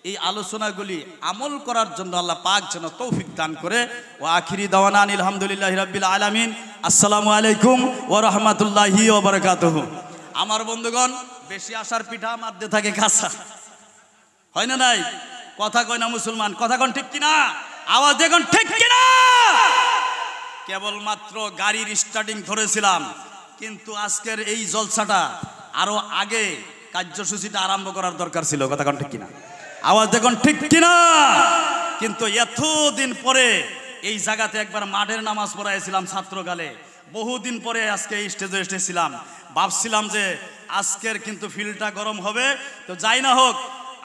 Speaker 1: এই আলোচনাগুলি আমল করার জন্য আল্লাহ পাক যেন তৌফিক দান করে। ও আখিরি দাওয়ানা আলহামদুলিল্লাহি রাব্বিল আলামিন। আসসালামু আলাইকুম ওয়া রাহমাতুল্লাহি ওয়া বারাকাতুহু। আমার বন্ধুগণ, বেশি আশার পিঠা মারতে থাকে কাঁচা, হয় না নাই? কথা কয় না মুসলমান, কথা কোন ঠিক কিনা? আওয়াজ দেখুন ঠিক কিনা? কেবলমাত্র গাড়ির স্টার্টিং ধরেছিলাম, কিন্তু আজকের এই জলসাটা আরো আগে কার্যসূচিটা আরম্ভ করার দরকার ছিল। কথা কোন ঠিক কিনা? আওয়াজ দেখুন ঠিক কিনা? কিন্তু এতদিন পরে এই জায়গাতে একবার মাঠের নামাজ পড়াইছিলাম ছাত্রকালে, বহুদিন পরে আজকে এই স্টেজে এসেছিলাম। ভাবছিলাম যে আজকের কিন্তু ফিল্ডটা গরম হবে। তো যাই না হোক,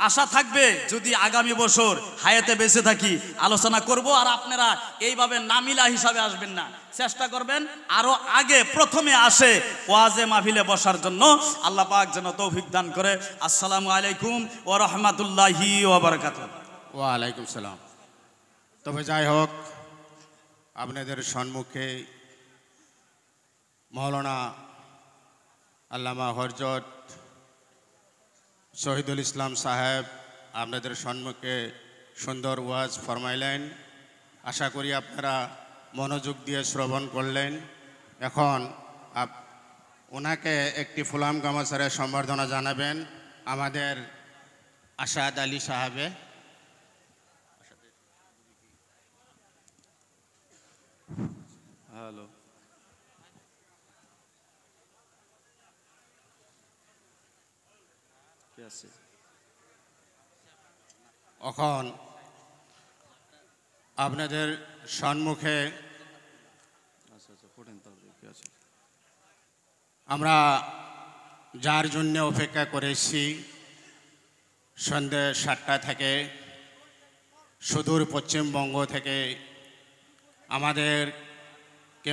Speaker 1: আশা থাকবে যদি আগামী বছর হায়াতে বেঁচে থাকি আলোচনা করব। আর আপনারা এইভাবে নামিলা হিসাবে আসবেন না, চেষ্টা করবেন আরো আগে প্রথমে আসে ওয়াজে মাহফিলে বসার জন্য। আল্লাহ পাক যেন তৌফিক দান করে। আসসালামু আলাইকুম ওয়া রাহমাতুল্লাহি ওয়া বারাকাতুহু।
Speaker 4: ওয়ালাইকুম সালাম। তবে যাই হোক, আপনাদের সম্মুখে মৌলানা আল্লামা হযরত শহীদুল ইসলাম সাহেব আপনাদের সম্মুখে সুন্দর ওয়াজ ফরমাইলেন। আশা করি আপনারা মনোযোগ দিয়ে শ্রবণ করলেন। এখন ওনাকে একটি ফুলাম গামাচারে সম্বর্ধনা জানাবেন আমাদের আশাদ আলী সাহেবে।
Speaker 1: হ্যালো, কে আছে?
Speaker 4: এখন আপনাদের সম্মুখে আমরা যার জন্য অপেক্ষা করেছি সন্ধ্যে 7টা থেকে সুদূর পশ্চিমবঙ্গ থেকে আমাদেরকে